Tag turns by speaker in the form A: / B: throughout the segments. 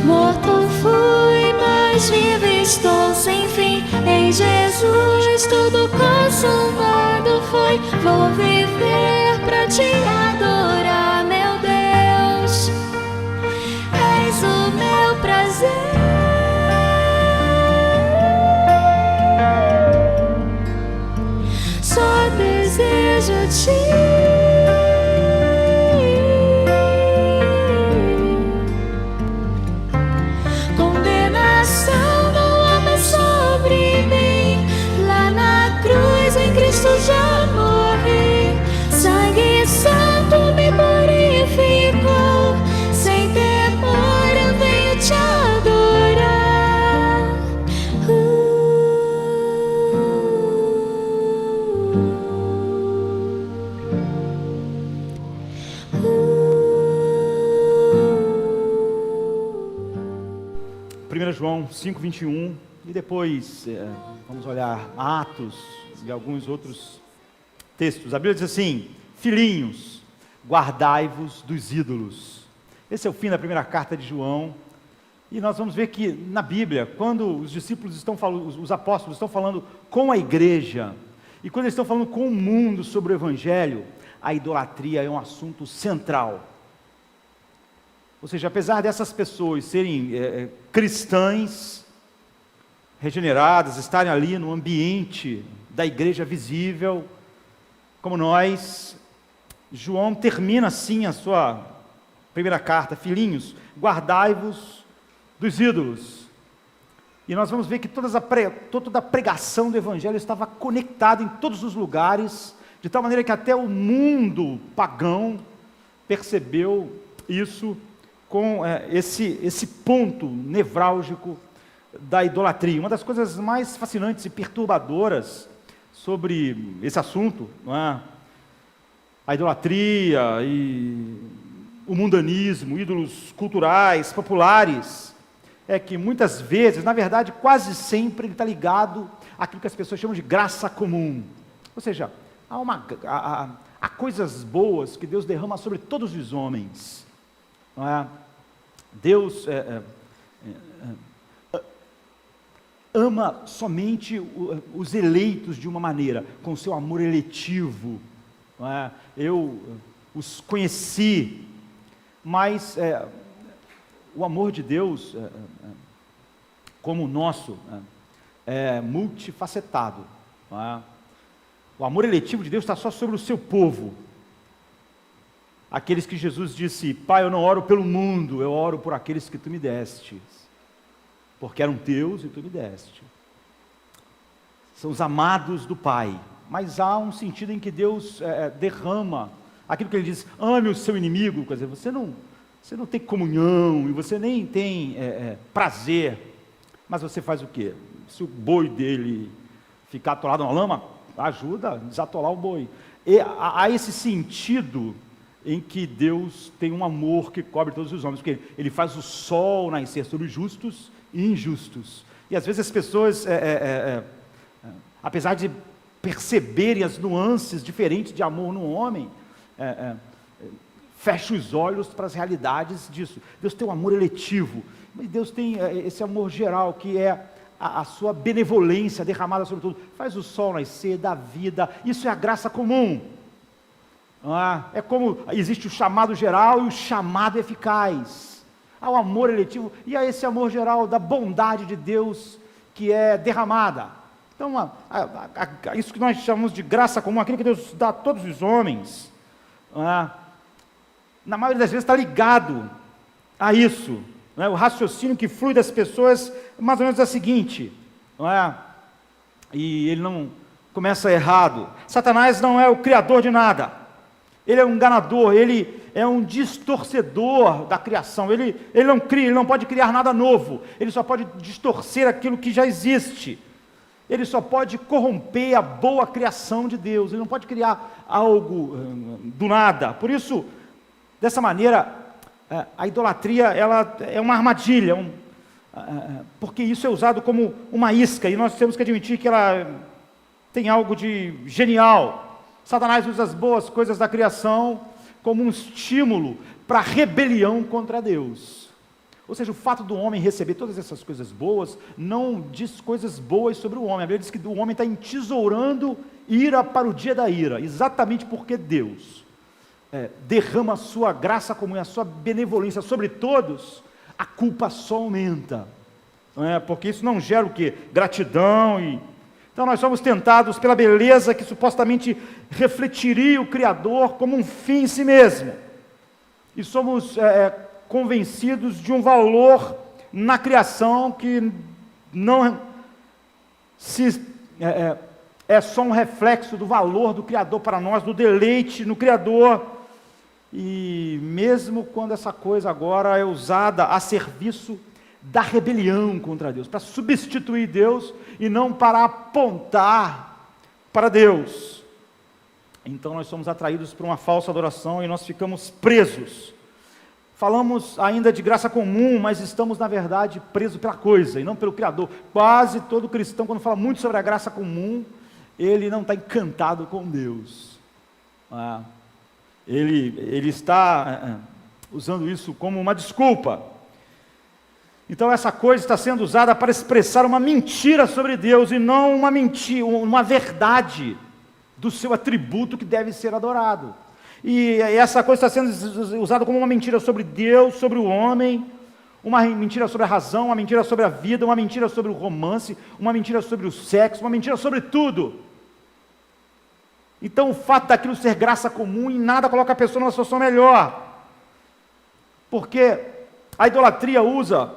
A: Morto fui, mas vivo estou sem fim. Em Jesus tudo consumado foi. Vou viver pra te adorar, meu Deus. És o meu prazer. Só desejo te. Já morri, sangue santo me purificou. Sem temor eu venho te adorar.
B: João 5:21 e depois vamos olhar Atos e alguns outros textos. A Bíblia diz assim: filhinhos, guardai-vos dos ídolos. Esse é o fim da primeira carta de João. E nós vamos ver que na Bíblia, quando os discípulos estão falando, os apóstolos estão falando com a igreja, e quando eles estão falando com o mundo sobre o Evangelho, a idolatria é um assunto central. Ou seja, apesar dessas pessoas serem cristãs, regeneradas, estarem ali no ambiente da igreja visível, como nós, João termina assim a sua primeira carta: filhinhos, guardai-vos dos ídolos. E nós vamos ver que toda a pregação do Evangelho estava conectada em todos os lugares, de tal maneira que até o mundo pagão percebeu isso com esse ponto nevrálgico da idolatria. Uma das coisas mais fascinantes e perturbadoras sobre esse assunto, não é? A idolatria e o mundanismo, ídolos culturais, populares, é que muitas vezes, na verdade quase sempre, ele está ligado àquilo que as pessoas chamam de graça comum. Ou seja, há coisas boas que Deus derrama sobre todos os homens, não é? Deus ama somente os eleitos de uma maneira, com seu amor eletivo, não é? Eu os conheci, mas o amor de Deus, como o nosso, é multifacetado, não é? O amor eletivo de Deus está só sobre o seu povo, aqueles que Jesus disse: Pai, eu não oro pelo mundo, eu oro por aqueles que Tu me deste, porque eram Teus e Tu me deste. São os amados do Pai. Mas há um sentido em que Deus derrama aquilo que Ele diz: ame o seu inimigo. Quer dizer, você não tem comunhão, e você nem tem prazer, mas você faz o quê? Se o boi dele ficar atolado na lama, ajuda a desatolar o boi. E há esse sentido em que Deus tem um amor que cobre todos os homens, porque Ele faz o sol nascer sobre os justos e injustos. E às vezes as pessoas, apesar de perceberem as nuances diferentes de amor no homem, fecham os olhos para as realidades disso. Deus tem um amor eletivo, mas Deus tem esse amor geral, que é a sua benevolência derramada sobre tudo. Faz o sol nascer, dá vida. Isso é a graça comum. É como existe o chamado geral e o chamado eficaz. Há o amor eletivo e há esse amor geral da bondade de Deus que é derramada. Então, isso que nós chamamos de graça comum, aquilo que Deus dá a todos os homens, na maioria das vezes está ligado a isso. O raciocínio que flui das pessoas é mais ou menos o seguinte, e ele não começa errado: Satanás não é o criador de nada. Ele é um enganador, ele é um distorcedor da criação. Ele não cria, ele não pode criar nada novo. Ele só pode distorcer aquilo que já existe. Ele só pode corromper a boa criação de Deus. Ele não pode criar algo do nada. Por isso, dessa maneira, a idolatria ela é uma armadilha, porque isso é usado como uma isca, e nós temos que admitir que ela tem algo de genial. Satanás usa as boas coisas da criação como um estímulo para a rebelião contra Deus. Ou seja, o fato do homem receber todas essas coisas boas, não diz coisas boas sobre o homem. A Bíblia diz que o homem está entesourando ira para o dia da ira, exatamente porque Deus derrama a sua graça comum, a sua benevolência sobre todos, a culpa só aumenta. Não é? Porque isso não gera o quê? Gratidão. Então nós somos tentados pela beleza que supostamente refletiria o Criador como um fim em si mesmo. E somos convencidos de um valor na criação que não é só um reflexo do valor do Criador para nós, do deleite no Criador. E mesmo quando essa coisa agora é usada a serviço da rebelião contra Deus, para substituir Deus e não para apontar para Deus. Então nós somos atraídos por uma falsa adoração e nós ficamos presos. Falamos ainda de graça comum, mas estamos na verdade presos pela coisa e não pelo Criador. Quase todo cristão, quando fala muito sobre a graça comum, ele não está encantado com Deus. Ele está usando isso como uma desculpa. Então essa coisa está sendo usada para expressar uma mentira sobre Deus e não uma mentira, uma verdade do seu atributo que deve ser adorado. E essa coisa está sendo usada como uma mentira sobre Deus, sobre o homem, uma mentira sobre a razão, uma mentira sobre a vida, uma mentira sobre o romance, uma mentira sobre o sexo, uma mentira sobre tudo. Então o fato daquilo ser graça comum em nada coloca a pessoa numa situação melhor. Porque a idolatria usa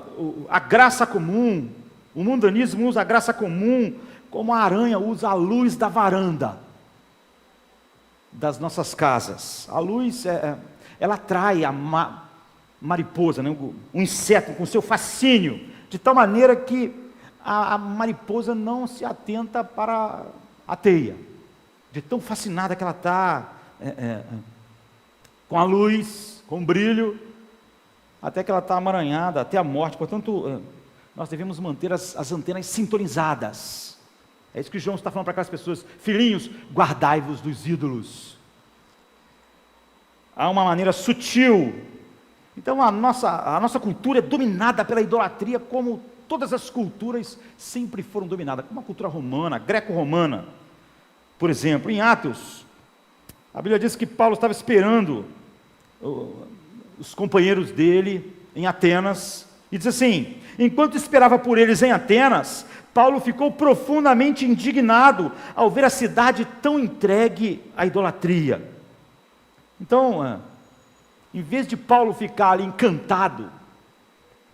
B: a graça comum, o mundanismo usa a graça comum como a aranha usa a luz da varanda das nossas casas. A luz, ela atrai a mariposa, né? O inseto com seu fascínio, de tal maneira que a mariposa não se atenta para a teia, de tão fascinada que ela está com a luz, com o brilho, até que ela está amaranhada, até a morte. Portanto, nós devemos manter as antenas sintonizadas. É isso que João está falando para aquelas pessoas: filhinhos, guardai-vos dos ídolos. Há uma maneira sutil. Então a nossa cultura é dominada pela idolatria, como todas as culturas sempre foram dominadas, como a cultura romana, greco-romana. Por exemplo, em Atos, a Bíblia diz que Paulo estava esperando os companheiros dele em Atenas, e diz assim: enquanto esperava por eles em Atenas, Paulo ficou profundamente indignado ao ver a cidade tão entregue à idolatria. Então, em vez de Paulo ficar ali encantado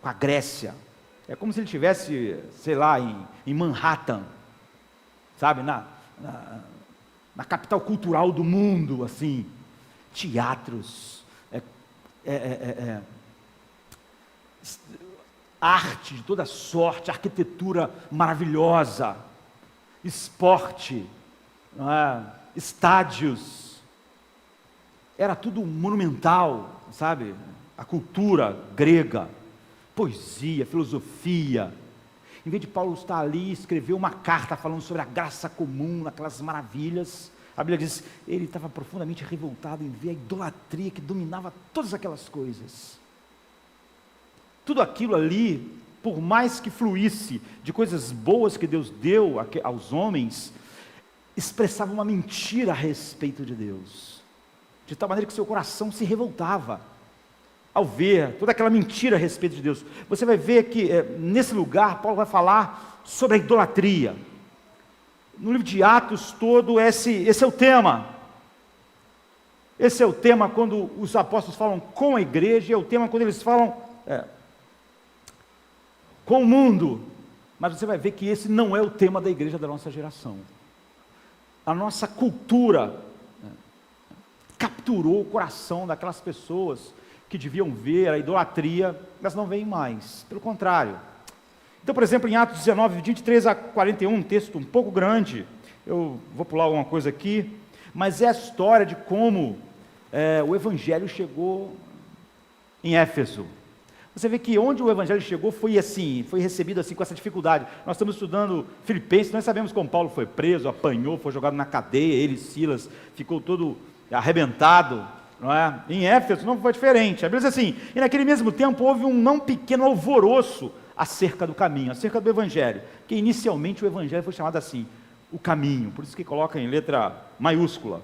B: com a Grécia, é como se ele estivesse, sei lá, em Manhattan, sabe, na capital cultural do mundo, assim, teatros, arte de toda sorte, arquitetura maravilhosa, esporte, estádios, era tudo monumental, sabe? A cultura grega, poesia, filosofia. Em vez de Paulo estar ali e escrever uma carta falando sobre a graça comum, aquelas maravilhas, a Bíblia diz, ele estava profundamente revoltado em ver a idolatria que dominava todas aquelas coisas. Tudo aquilo ali, por mais que fluísse de coisas boas que Deus deu aos homens, expressava uma mentira a respeito de Deus, de tal maneira que seu coração se revoltava ao ver toda aquela mentira a respeito de Deus. Você vai ver que nesse lugar Paulo vai falar sobre a idolatria. No livro de Atos todo, esse é o tema. Esse é o tema quando os apóstolos falam com a igreja, é o tema quando eles falam com o mundo. Mas você vai ver que esse não é o tema da igreja da nossa geração. A nossa cultura capturou o coração daquelas pessoas que deviam ver a idolatria, mas não veem mais, pelo contrário. Então, por exemplo, em Atos 19, 23 a 41, um texto um pouco grande, eu vou pular alguma coisa aqui, mas é a história de como o Evangelho chegou em Éfeso. Você vê que onde o Evangelho chegou foi recebido assim com essa dificuldade. Nós estamos estudando Filipenses, nós sabemos como Paulo foi preso, apanhou, foi jogado na cadeia, ele e Silas, ficou todo arrebentado, não é? Em Éfeso não foi diferente. A Bíblia diz assim: e naquele mesmo tempo houve um não pequeno alvoroço acerca do caminho, acerca do Evangelho, que inicialmente o Evangelho foi chamado assim, o caminho, por isso que coloca em letra maiúscula.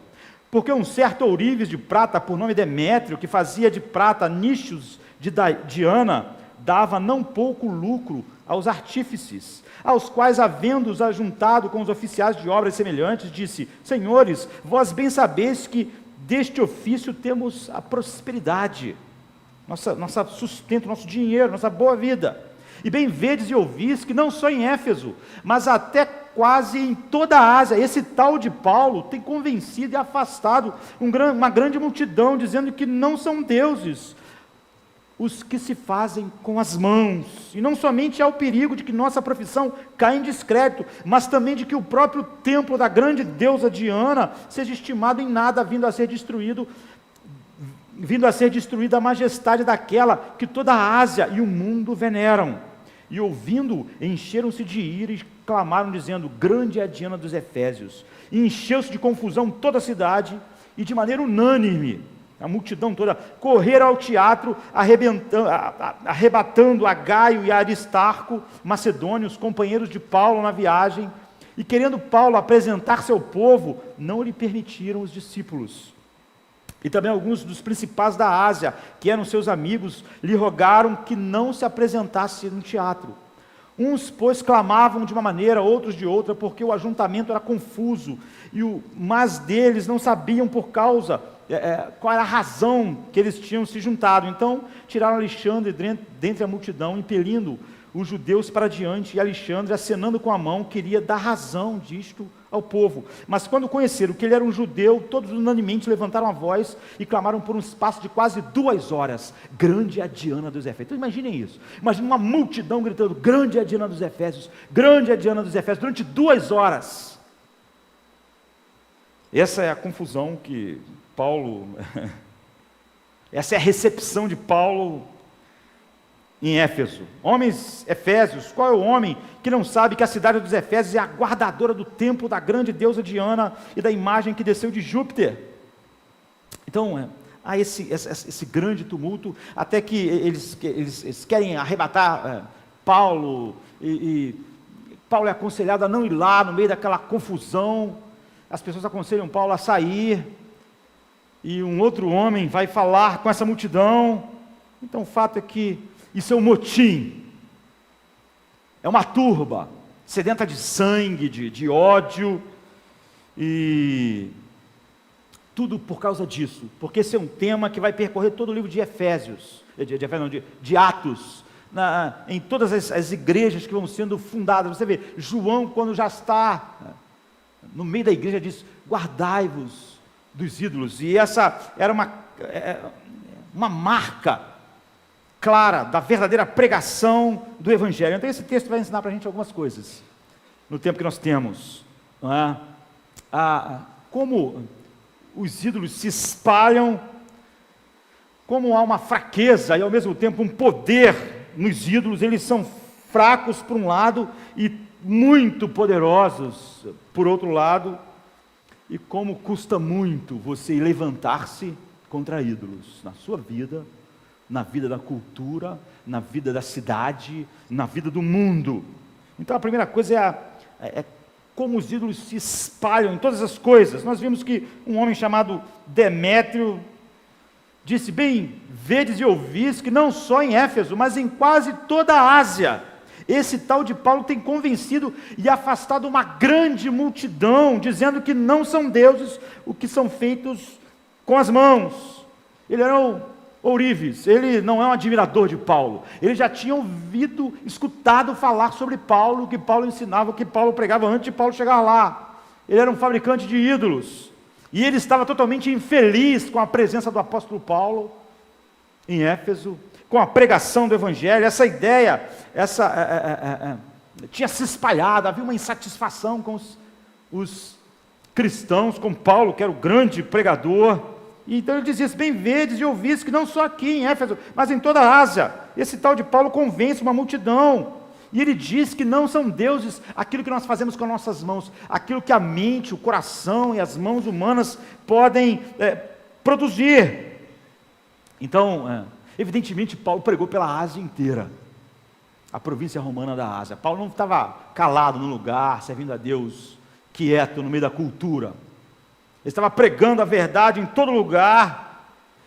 B: Porque um certo ourives de prata, por nome Demétrio, que fazia de prata nichos de Diana, dava não pouco lucro aos artífices, aos quais, havendo-os ajuntado com os oficiais de obras semelhantes, disse: senhores, vós bem sabeis que deste ofício temos a prosperidade, nosso sustento, nosso dinheiro, nossa boa vida. E bem vedes e ouvis que não só em Éfeso, mas até quase em toda a Ásia, esse tal de Paulo tem convencido e afastado uma grande multidão, dizendo que não são deuses os que se fazem com as mãos. E não somente há o perigo de que nossa profissão caia em descrédito, mas também de que o próprio templo da grande deusa Diana seja estimado em nada, vindo a ser destruída a majestade daquela que toda a Ásia e o mundo veneram. E ouvindo, encheram-se de ira e clamaram, dizendo: grande é a Diana dos Efésios. E encheu-se de confusão toda a cidade, e de maneira unânime, a multidão toda, correram ao teatro, arrebatando a Gaio e a Aristarco, macedônios, companheiros de Paulo na viagem, e querendo Paulo apresentar-se ao povo, não lhe permitiram os discípulos. E também alguns dos principais da Ásia, que eram seus amigos, lhe rogaram que não se apresentasse no teatro. Uns, pois, clamavam de uma maneira, outros de outra, porque o ajuntamento era confuso, mas deles não sabiam qual era a razão que eles tinham se juntado. Então, tiraram Alexandre dentre a multidão, impelindo os judeus para diante, e Alexandre, acenando com a mão, queria dar razão disto ao povo. Mas quando conheceram que ele era um judeu, todos unanimemente levantaram a voz e clamaram por um espaço de quase 2 horas: grande é a Diana dos Efésios. Então imaginem isso, imaginem uma multidão gritando: grande é a Diana dos Efésios, grande é a Diana dos Efésios, durante 2 horas. Essa é a confusão que Paulo, essa é a recepção de Paulo em Éfeso. Homens efésios, qual é o homem que não sabe que a cidade dos Efésios é a guardadora do templo da grande deusa Diana e da imagem que desceu de Júpiter? Então, há esse grande tumulto, até que eles querem arrebatar Paulo, e Paulo é aconselhado a não ir lá no meio daquela confusão. As pessoas aconselham Paulo a sair, e um outro homem vai falar com essa multidão. Então o fato é que isso é um motim, é uma turba sedenta de sangue, de ódio, e tudo por causa disso, porque esse é um tema que vai percorrer todo o livro de Efésios, de Atos, em todas as igrejas que vão sendo fundadas. Você vê, João, quando já está no meio da igreja, diz: guardai-vos dos ídolos, e essa era uma marca clara da verdadeira pregação do Evangelho. Então esse texto vai ensinar para a gente algumas coisas, no tempo que nós temos, não é? Como os ídolos se espalham, como há uma fraqueza e ao mesmo tempo um poder nos ídolos. Eles são fracos por um lado e muito poderosos por outro lado, e como custa muito você levantar-se contra ídolos na sua vida, na vida da cultura, na vida da cidade, na vida do mundo. Então a primeira coisa é como os ídolos se espalham em todas as coisas. Nós vimos que um homem chamado Demétrio disse: bem, vedes e ouvis que não só em Éfeso, mas em quase toda a Ásia, esse tal de Paulo tem convencido e afastado uma grande multidão, dizendo que não são deuses o que são feitos com as mãos. Ele era ourives, ele não é um admirador de Paulo, ele já tinha escutado falar sobre Paulo, o que Paulo ensinava, o que Paulo pregava antes de Paulo chegar lá. Ele era um fabricante de ídolos, e ele estava totalmente infeliz com a presença do apóstolo Paulo em Éfeso, com a pregação do Evangelho. Essa ideia tinha se espalhado, havia uma insatisfação com os cristãos, com Paulo, que era o grande pregador. Então ele dizia: bem vedes e ouvis que não só aqui em Éfeso, mas em toda a Ásia, esse tal de Paulo convence uma multidão, e ele diz que não são deuses aquilo que nós fazemos com as nossas mãos, aquilo que a mente, o coração e as mãos humanas podem produzir. Então, evidentemente, Paulo pregou pela Ásia inteira, a província romana da Ásia. Paulo não estava calado no lugar, servindo a Deus, quieto, no meio da cultura. Ele estava pregando a verdade em todo lugar,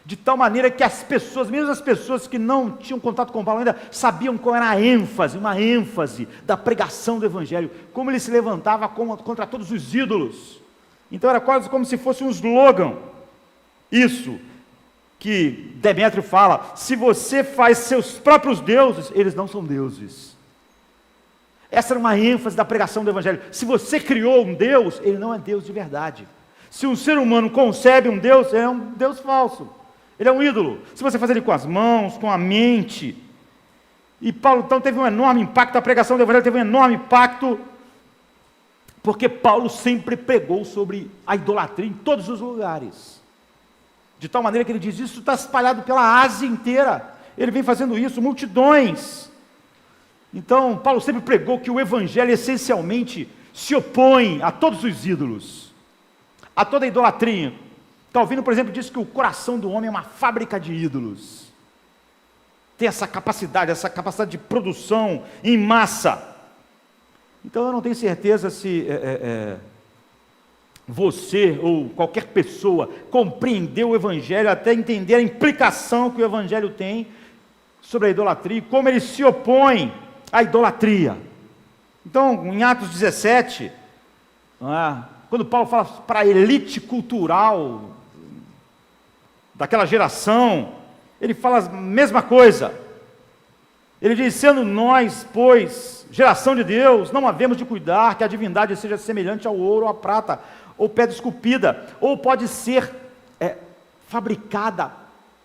B: de tal maneira que as pessoas, mesmo as pessoas que não tinham contato com Paulo ainda, sabiam qual era a ênfase, uma ênfase da pregação do Evangelho, como ele se levantava contra todos os ídolos. Então era quase como se fosse um slogan, isso que Demétrio fala: se você faz seus próprios deuses, eles não são deuses. Essa era uma ênfase da pregação do Evangelho. Se você criou um Deus, ele não é Deus de verdade. Se um ser humano concebe um Deus, é um Deus falso. Ele é um ídolo. Se você faz ele com as mãos, com a mente. E Paulo, então, teve um enorme impacto, a pregação do Evangelho teve um enorme impacto, porque Paulo sempre pregou sobre a idolatria em todos os lugares. De tal maneira que ele diz, isso está espalhado pela Ásia inteira. Ele vem fazendo isso, multidões. Então, Paulo sempre pregou que o Evangelho essencialmente se opõe a todos os ídolos, a toda a idolatria. Calvino, por exemplo, diz que o coração do homem é uma fábrica de ídolos. Tem essa capacidade de produção em massa. Então eu não tenho certeza se você ou qualquer pessoa compreendeu o Evangelho até entender a implicação que o Evangelho tem sobre a idolatria e como ele se opõe à idolatria. Então, em Atos 17, quando Paulo fala para a elite cultural daquela geração, ele fala a mesma coisa. Ele diz, sendo nós, pois, geração de Deus, não havemos de cuidar que a divindade seja semelhante ao ouro ou à prata, ou pedra esculpida, ou pode ser fabricada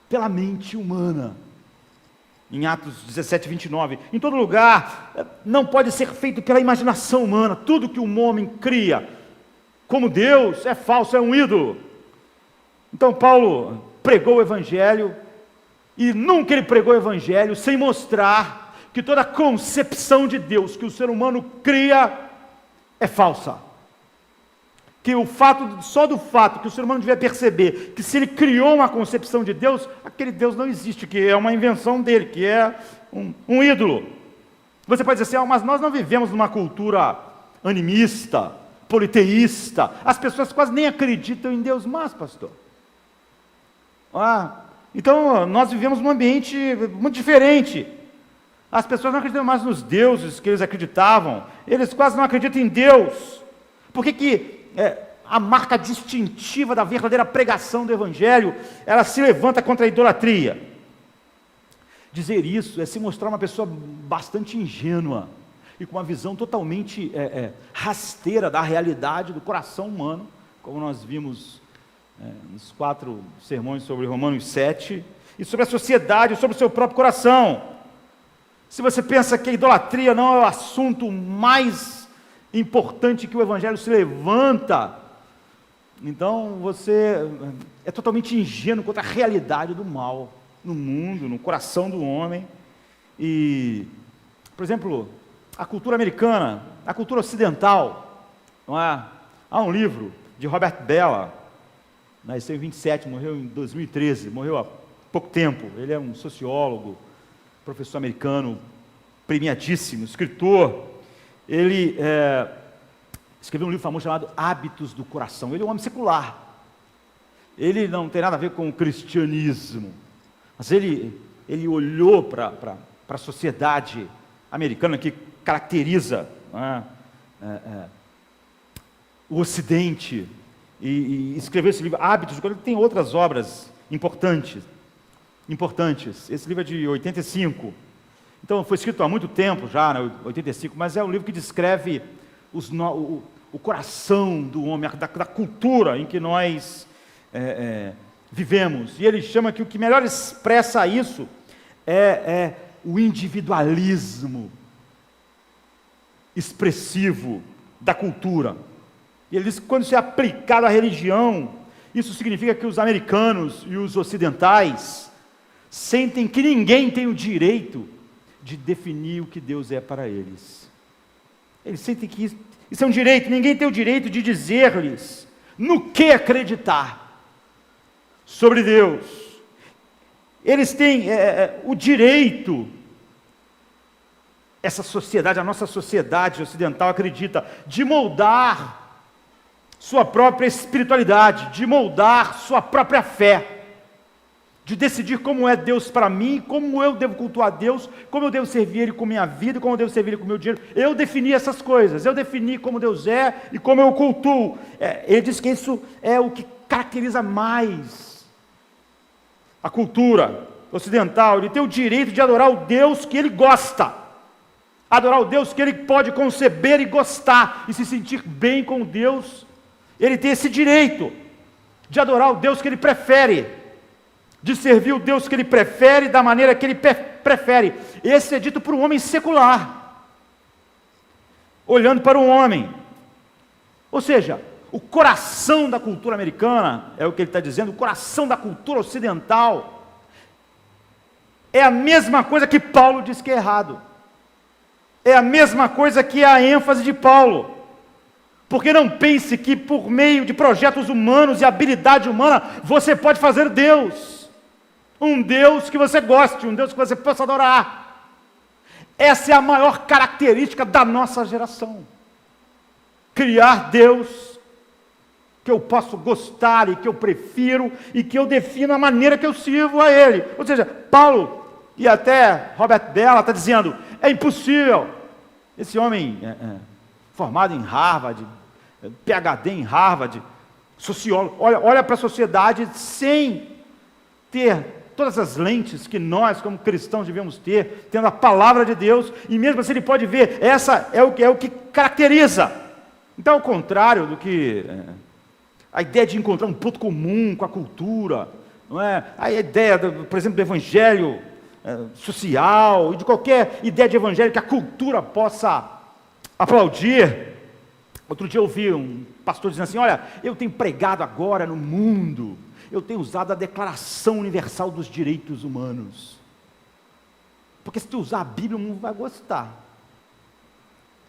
B: pela mente humana. Em Atos 17, 29, em todo lugar, não pode ser feito pela imaginação humana. Tudo que um homem cria como Deus é falso, é um ídolo. Então Paulo pregou o Evangelho, e nunca ele pregou o Evangelho sem mostrar que toda concepção de Deus que o ser humano cria é falsa. Que só do fato que o ser humano devia perceber que se ele criou uma concepção de Deus, aquele Deus não existe, que é uma invenção dele, que é um ídolo. Você pode dizer assim, mas nós não vivemos numa cultura animista, politeísta, as pessoas quase nem acreditam em Deus, mas pastor, então nós vivemos num ambiente muito diferente. As pessoas não acreditam mais nos deuses que eles acreditavam, eles quase não acreditam em Deus. Por que a marca distintiva da verdadeira pregação do Evangelho, ela se levanta contra a idolatria? Dizer isso é se mostrar uma pessoa bastante ingênua e com uma visão totalmente rasteira da realidade do coração humano, como nós vimos nos 4 sermões sobre Romanos 7, e sobre a sociedade, sobre o seu próprio coração. Se você pensa que a idolatria não é o assunto mais importante que o Evangelho se levanta, então você é totalmente ingênuo contra a realidade do mal no mundo, no coração do homem. E, por exemplo, a cultura americana, a cultura ocidental, não é? Há um livro de Robert Bellah, nasceu em 27, morreu em 2013, morreu há pouco tempo. Ele é um sociólogo, professor americano, premiadíssimo, escritor. Ele escreveu um livro famoso chamado Hábitos do Coração. Ele é um homem secular. Ele não tem nada a ver com o cristianismo, mas ele olhou para a sociedade americana que caracteriza o Ocidente, e escreveu esse livro, Hábitos, ele tem outras obras importantes. Esse livro é de 85, então foi escrito há muito tempo já, 85, mas é um livro que descreve o coração do homem, da cultura em que nós vivemos, e ele chama que o que melhor expressa isso é o individualismo expressivo da cultura. E ele diz que quando isso é aplicado à religião, isso significa que os americanos e os ocidentais sentem que ninguém tem o direito de definir o que Deus é para eles. Eles sentem que isso é um direito, ninguém tem o direito de dizer-lhes no que acreditar sobre Deus. eles têm o direito, essa sociedade, a nossa sociedade ocidental acredita, de moldar sua própria espiritualidade, de moldar sua própria fé, de decidir como é Deus para mim, como eu devo cultuar Deus, como eu devo servir Ele com minha vida, como eu devo servir Ele com o meu dinheiro. Eu defini essas coisas, eu defini como Deus é e como eu cultuo. Ele diz que isso é o que caracteriza mais a cultura ocidental. Ele tem o direito de adorar o Deus que ele gosta, adorar o Deus que ele pode conceber e gostar, e se sentir bem com Deus. Ele tem esse direito de adorar o Deus que ele prefere, de servir o Deus que ele prefere, da maneira que ele prefere. Esse é dito por um homem secular, olhando para um homem. Ou seja, o coração da cultura americana, é o que ele está dizendo, o coração da cultura ocidental, é a mesma coisa que Paulo diz que é errado. É a mesma coisa que a ênfase de Paulo. Porque não pense que por meio de projetos humanos e habilidade humana, você pode fazer Deus. Um Deus que você goste, um Deus que você possa adorar. Essa é a maior característica da nossa geração. Criar Deus que eu posso gostar e que eu prefiro e que eu defino a maneira que eu sirvo a Ele. Ou seja, Paulo e até Robert Bella está dizendo, é impossível. Esse homem formado em Harvard, PhD em Harvard, sociólogo, olha para a sociedade sem ter todas as lentes que nós, como cristãos, devemos ter, tendo a palavra de Deus, e mesmo assim ele pode ver, essa é o que caracteriza. Então, ao contrário do que a ideia de encontrar um ponto comum com a cultura, não é? A ideia, por exemplo, do evangelho social, e de qualquer ideia de evangelho que a cultura possa aplaudir. Outro dia eu ouvi um pastor dizendo assim, olha, eu tenho pregado agora no mundo, eu tenho usado a Declaração Universal dos Direitos Humanos. Porque se tu usar a Bíblia, o mundo vai gostar.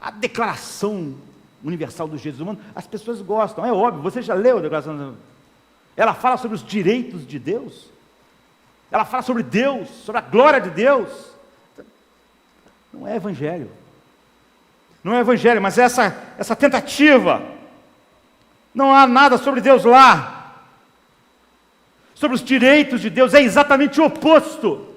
B: A Declaração Universal dos Direitos Humanos, as pessoas gostam, é óbvio, você já leu a Declaração Universal? Ela fala sobre os direitos de Deus, ela fala sobre Deus, sobre a glória de Deus. Não é evangelho. Não é evangelho, mas essa tentativa. Não há nada sobre Deus lá. Sobre os direitos de Deus, é exatamente o oposto.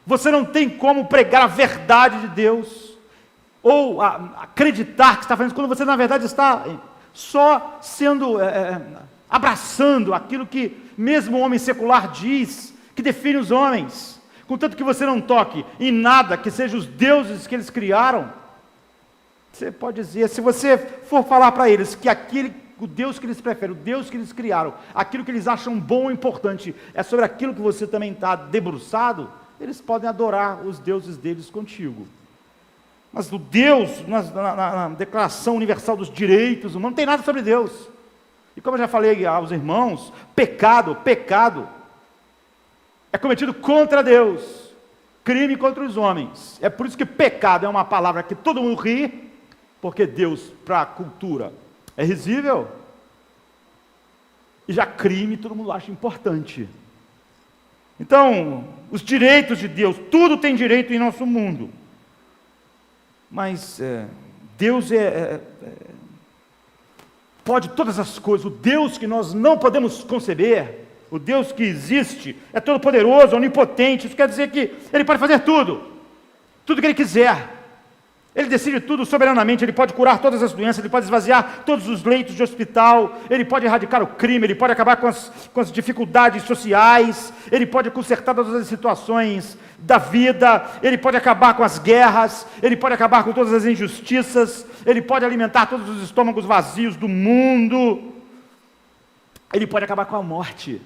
B: Você não tem como pregar a verdade de Deus, ou acreditar que está fazendo, quando você na verdade está só sendo, abraçando aquilo que mesmo o homem secular diz, que define os homens, contanto que você não toque em nada que seja os deuses que eles criaram. Você pode dizer, se você for falar para eles que o Deus que eles preferem, o Deus que eles criaram, aquilo que eles acham bom ou importante, é sobre aquilo que você também está debruçado, eles podem adorar os deuses deles contigo. Mas o Deus, na Declaração Universal dos Direitos Humanos, não tem nada sobre Deus. E como eu já falei aos irmãos, pecado é cometido contra Deus, crime contra os homens. É por isso que pecado é uma palavra que todo mundo ri, porque Deus, para a cultura, é risível, e já crime todo mundo acha importante. Então, os direitos de Deus, tudo tem direito em nosso mundo, mas Deus pode todas as coisas. O Deus que nós não podemos conceber, o Deus que existe, é todo poderoso, onipotente. Isso quer dizer que Ele pode fazer tudo que Ele quiser. Ele decide tudo soberanamente. Ele pode curar todas as doenças, Ele pode esvaziar todos os leitos de hospital, Ele pode erradicar o crime, Ele pode acabar com as dificuldades sociais, Ele pode consertar todas as situações da vida, Ele pode acabar com as guerras, Ele pode acabar com todas as injustiças, Ele pode alimentar todos os estômagos vazios do mundo, Ele pode acabar com a morte,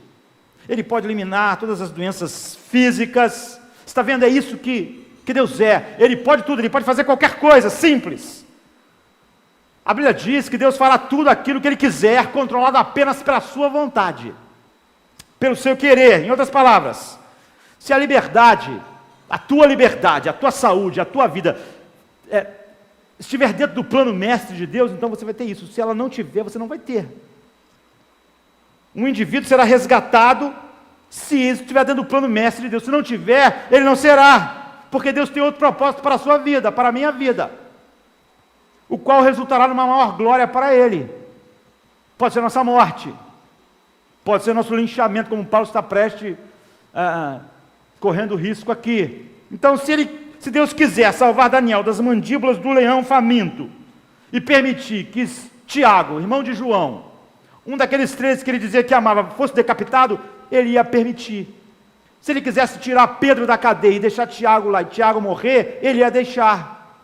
B: Ele pode eliminar todas as doenças físicas. Você está vendo? É isso que Deus é. Ele pode tudo, Ele pode fazer qualquer coisa, simples. A Bíblia diz que Deus fará tudo aquilo que Ele quiser, controlado apenas pela sua vontade, pelo seu querer. Em outras palavras, se a liberdade, a tua saúde, a tua vida estiver dentro do plano mestre de Deus, então você vai ter isso. Se ela não tiver, você não vai ter. Um indivíduo será resgatado Se isso estiver dentro do plano mestre de Deus. Se não tiver, ele não será. Porque Deus tem outro propósito para a sua vida, para a minha vida, o qual resultará numa maior glória para ele. Pode ser nossa morte, pode ser nosso linchamento, como Paulo está prestes correndo risco aqui. Então, se Deus quiser salvar Daniel das mandíbulas do leão faminto e permitir que Tiago, irmão de João, um daqueles 13 que ele dizia que amava, fosse decapitado, ele ia permitir. Se ele quisesse tirar Pedro da cadeia e deixar Tiago lá e Tiago morrer, ele ia deixar.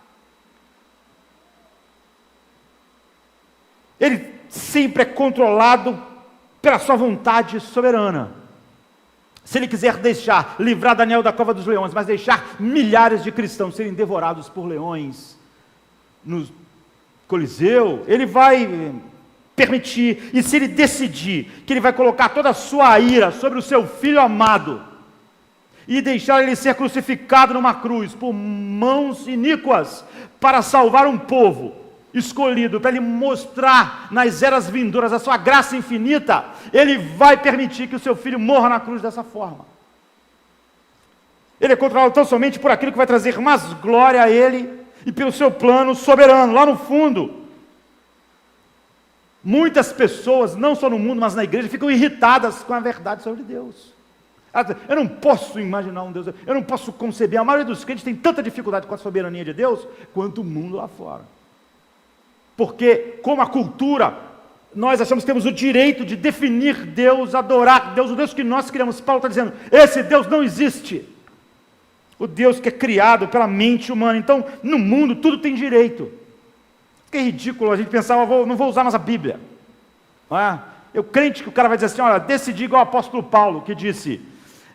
B: Ele sempre é controlado pela sua vontade soberana. Se ele quiser livrar Daniel da cova dos leões, mas deixar milhares de cristãos serem devorados por leões no Coliseu, ele vai permitir. E se ele decidir que ele vai colocar toda a sua ira sobre o seu filho amado e deixar ele ser crucificado numa cruz por mãos iníquas para salvar um povo escolhido, para ele mostrar nas eras vindouras a sua graça infinita, ele vai permitir que o seu filho morra na cruz dessa forma. Ele é controlado tão somente por aquilo que vai trazer mais glória a ele e pelo seu plano soberano. Lá no fundo, muitas pessoas, não só no mundo, mas na igreja, ficam irritadas com a verdade sobre Deus. Eu não posso imaginar um Deus, eu não posso conceber. A maioria dos crentes tem tanta dificuldade com a soberania de Deus quanto o mundo lá fora. Porque, como a cultura, nós achamos que temos o direito de definir Deus, adorar Deus, o Deus que nós criamos. Paulo está dizendo, esse Deus não existe. O Deus que é criado pela mente humana. Então, no mundo, tudo tem direito. Que é ridículo a gente pensar, não vou usar mais a Bíblia. Não é? Eu crente que o cara vai dizer assim, olha, decidi igual o apóstolo Paulo, que disse,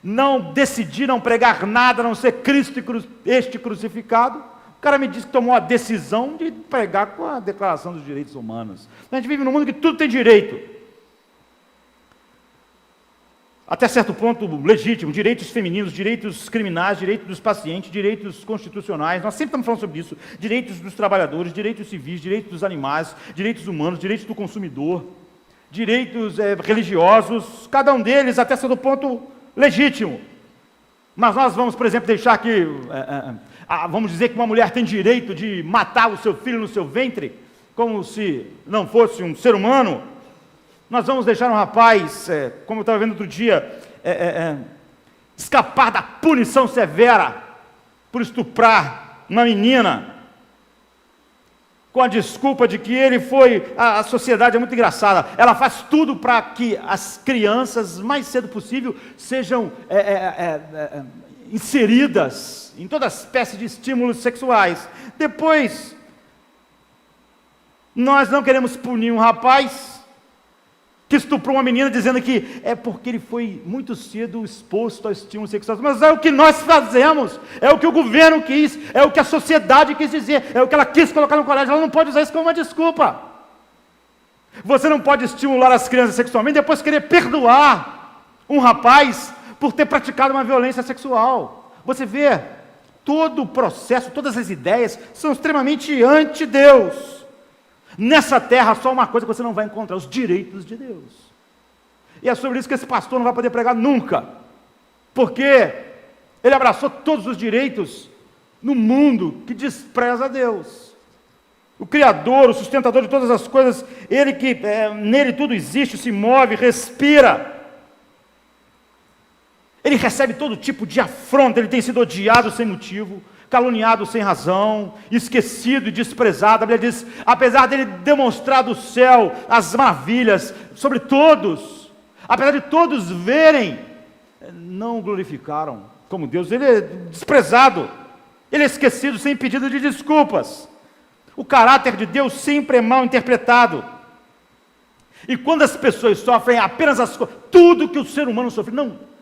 B: não decidi não pregar nada, a não ser Cristo e este crucificado. O cara me disse que tomou a decisão de pregar com a Declaração dos Direitos Humanos. A gente vive num mundo que tudo tem direito. Até certo ponto legítimo, direitos femininos, direitos criminais, direitos dos pacientes, direitos constitucionais, nós sempre estamos falando sobre isso, direitos dos trabalhadores, direitos civis, direitos dos animais, direitos humanos, direitos do consumidor, direitos religiosos, cada um deles até certo ponto legítimo. Mas nós vamos, por exemplo, deixar que, vamos dizer que uma mulher tem direito de matar o seu filho no seu ventre, como se não fosse um ser humano. Nós vamos deixar um rapaz, como eu estava vendo outro dia, escapar da punição severa por estuprar uma menina, com a desculpa de que ele foi... A sociedade é muito engraçada, ela faz tudo para que as crianças, mais cedo possível, sejam inseridas em toda espécie de estímulos sexuais. Depois, nós não queremos punir um rapaz que estuprou uma menina, dizendo que é porque ele foi muito cedo exposto ao estímulo sexual. Mas é o que nós fazemos, é o que o governo quis, é o que a sociedade quis dizer, é o que ela quis colocar no colégio. Ela não pode usar isso como uma desculpa. Você não pode estimular as crianças sexualmente e depois querer perdoar um rapaz por ter praticado uma violência sexual. Você vê, todo o processo, todas as ideias são extremamente anti-Deus. Nessa terra, só uma coisa que você não vai encontrar, os direitos de Deus. E é sobre isso que esse pastor não vai poder pregar nunca, porque ele abraçou todos os direitos no mundo que despreza Deus. O Criador, o sustentador de todas as coisas, ele que nele tudo existe, se move, respira. Ele recebe todo tipo de afronta, ele tem sido odiado sem motivo, caluniado sem razão, esquecido e desprezado. A Bíblia diz, apesar dele demonstrar do céu as maravilhas sobre todos, apesar de todos verem, não o glorificaram como Deus. Ele é desprezado, ele é esquecido sem pedido de desculpas. O caráter de Deus sempre é mal interpretado. E quando as pessoas sofrem apenas tudo que o ser humano sofre,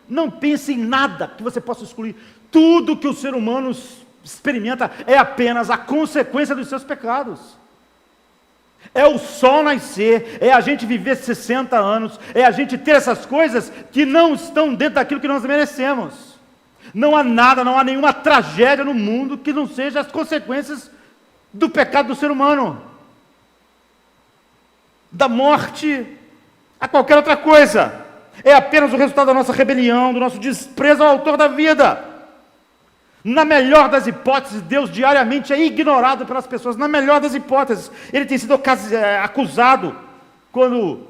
B: não pense em nada que você possa excluir. Tudo que o ser humano experimenta é apenas a consequência dos seus pecados. É o sol nascer, é a gente viver 60 anos, é a gente ter essas coisas que não estão dentro daquilo que nós merecemos. Não há nada, não há nenhuma tragédia no mundo que não seja as consequências do pecado do ser humano, da morte a qualquer outra coisa. É apenas o resultado da nossa rebelião, do nosso desprezo ao autor da vida. Na melhor das hipóteses, Deus diariamente é ignorado pelas pessoas. Na melhor das hipóteses, ele tem sido acusado quando,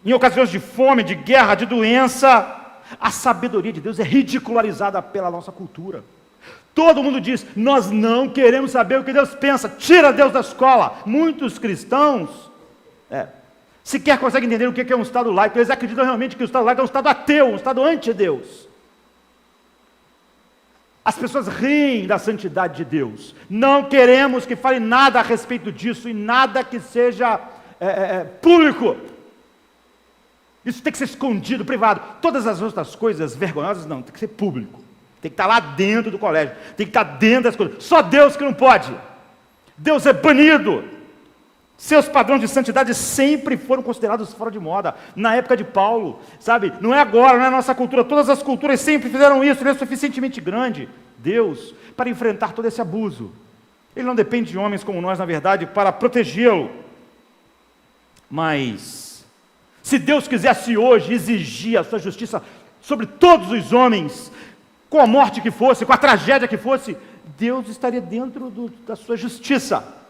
B: em ocasiões de fome, de guerra, de doença. A sabedoria de Deus é ridicularizada pela nossa cultura. Todo mundo diz, nós não queremos saber o que Deus pensa, tira Deus da escola. Muitos cristãos sequer conseguem entender o que é um Estado laico. Eles acreditam realmente que o Estado laico é um Estado ateu, um Estado anti-Deus. As pessoas riem da santidade de Deus. Não queremos que fale nada a respeito disso e nada que seja público. Isso tem que ser escondido, privado. Todas as outras coisas vergonhosas, não, tem que ser público. Tem que estar lá dentro do colégio, tem que estar dentro das coisas. Só Deus que não pode. Deus é banido. Seus padrões de santidade sempre foram considerados fora de moda. Na época de Paulo, sabe? Não é agora, não é a nossa cultura. Todas as culturas sempre fizeram isso. Ele é suficientemente grande, Deus, para enfrentar todo esse abuso. Ele não depende de homens como nós, na verdade, para protegê-lo. Mas, se Deus quisesse hoje exigir a sua justiça sobre todos os homens, com a morte que fosse, com a tragédia que fosse, Deus estaria dentro da sua justiça.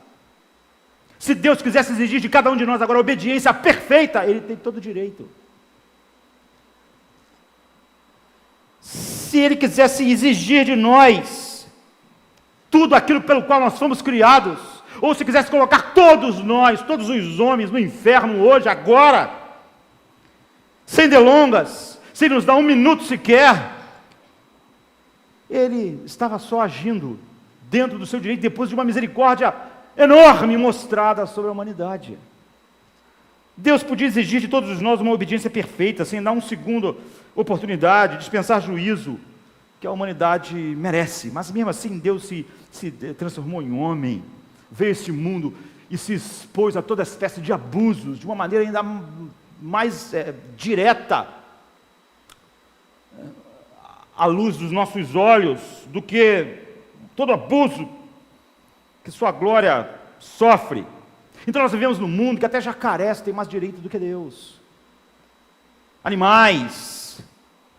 B: Se Deus quisesse exigir de cada um de nós agora a obediência perfeita, Ele tem todo o direito. Se Ele quisesse exigir de nós tudo aquilo pelo qual nós fomos criados, ou se quisesse colocar todos nós, todos os homens no inferno hoje, agora, sem delongas, sem nos dar um minuto sequer, Ele estava só agindo dentro do seu direito, depois de uma misericórdia enorme mostrada sobre a humanidade. Deus podia exigir de todos nós uma obediência perfeita, sem dar uma segunda oportunidade, dispensar juízo que a humanidade merece. Mas mesmo assim, Deus se transformou em homem, veio a este mundo e se expôs a toda espécie de abusos, de uma maneira ainda mais direta, à luz dos nossos olhos, do que todo abuso que sua glória sofre. Então nós vivemos num mundo que até jacarés tem mais direito do que Deus. Animais,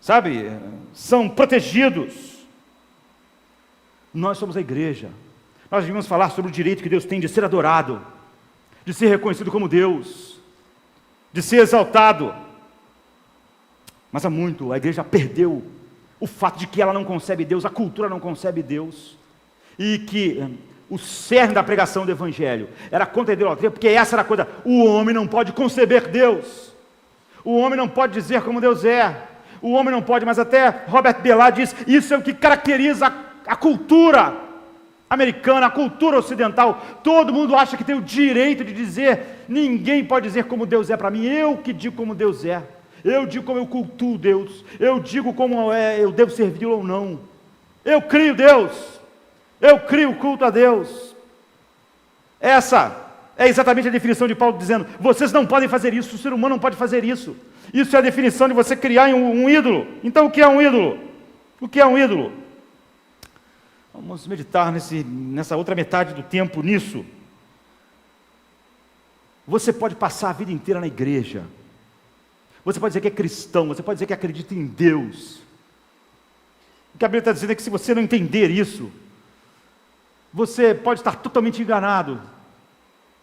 B: sabe, são protegidos. Nós somos a igreja. Nós devíamos falar sobre o direito que Deus tem de ser adorado, de ser reconhecido como Deus, de ser exaltado. Mas há muito, a igreja perdeu o fato de que ela não concebe Deus, a cultura não concebe Deus, e que o cerne da pregação do Evangelho era contra a idolatria, porque essa era a coisa, o homem não pode conceber Deus, o homem não pode dizer como Deus é, o homem não pode, mas até Robert Bellah diz, isso é o que caracteriza a cultura americana, a cultura ocidental. Todo mundo acha que tem o direito de dizer, ninguém pode dizer como Deus é para mim, eu que digo como Deus é, eu digo como eu cultuo Deus, eu digo como eu devo servi-lo ou não, eu crio Deus, eu crio o culto a Deus. Essa é exatamente a definição de Paulo dizendo, vocês não podem fazer isso, o ser humano não pode fazer isso. Isso é a definição de você criar um ídolo. Então o que é um ídolo? O que é um ídolo? Vamos meditar nessa outra metade do tempo nisso. Você pode passar a vida inteira na igreja, você pode dizer que é cristão, você pode dizer que acredita em Deus. O que a Bíblia está dizendo é que se você não entender isso, você pode estar totalmente enganado.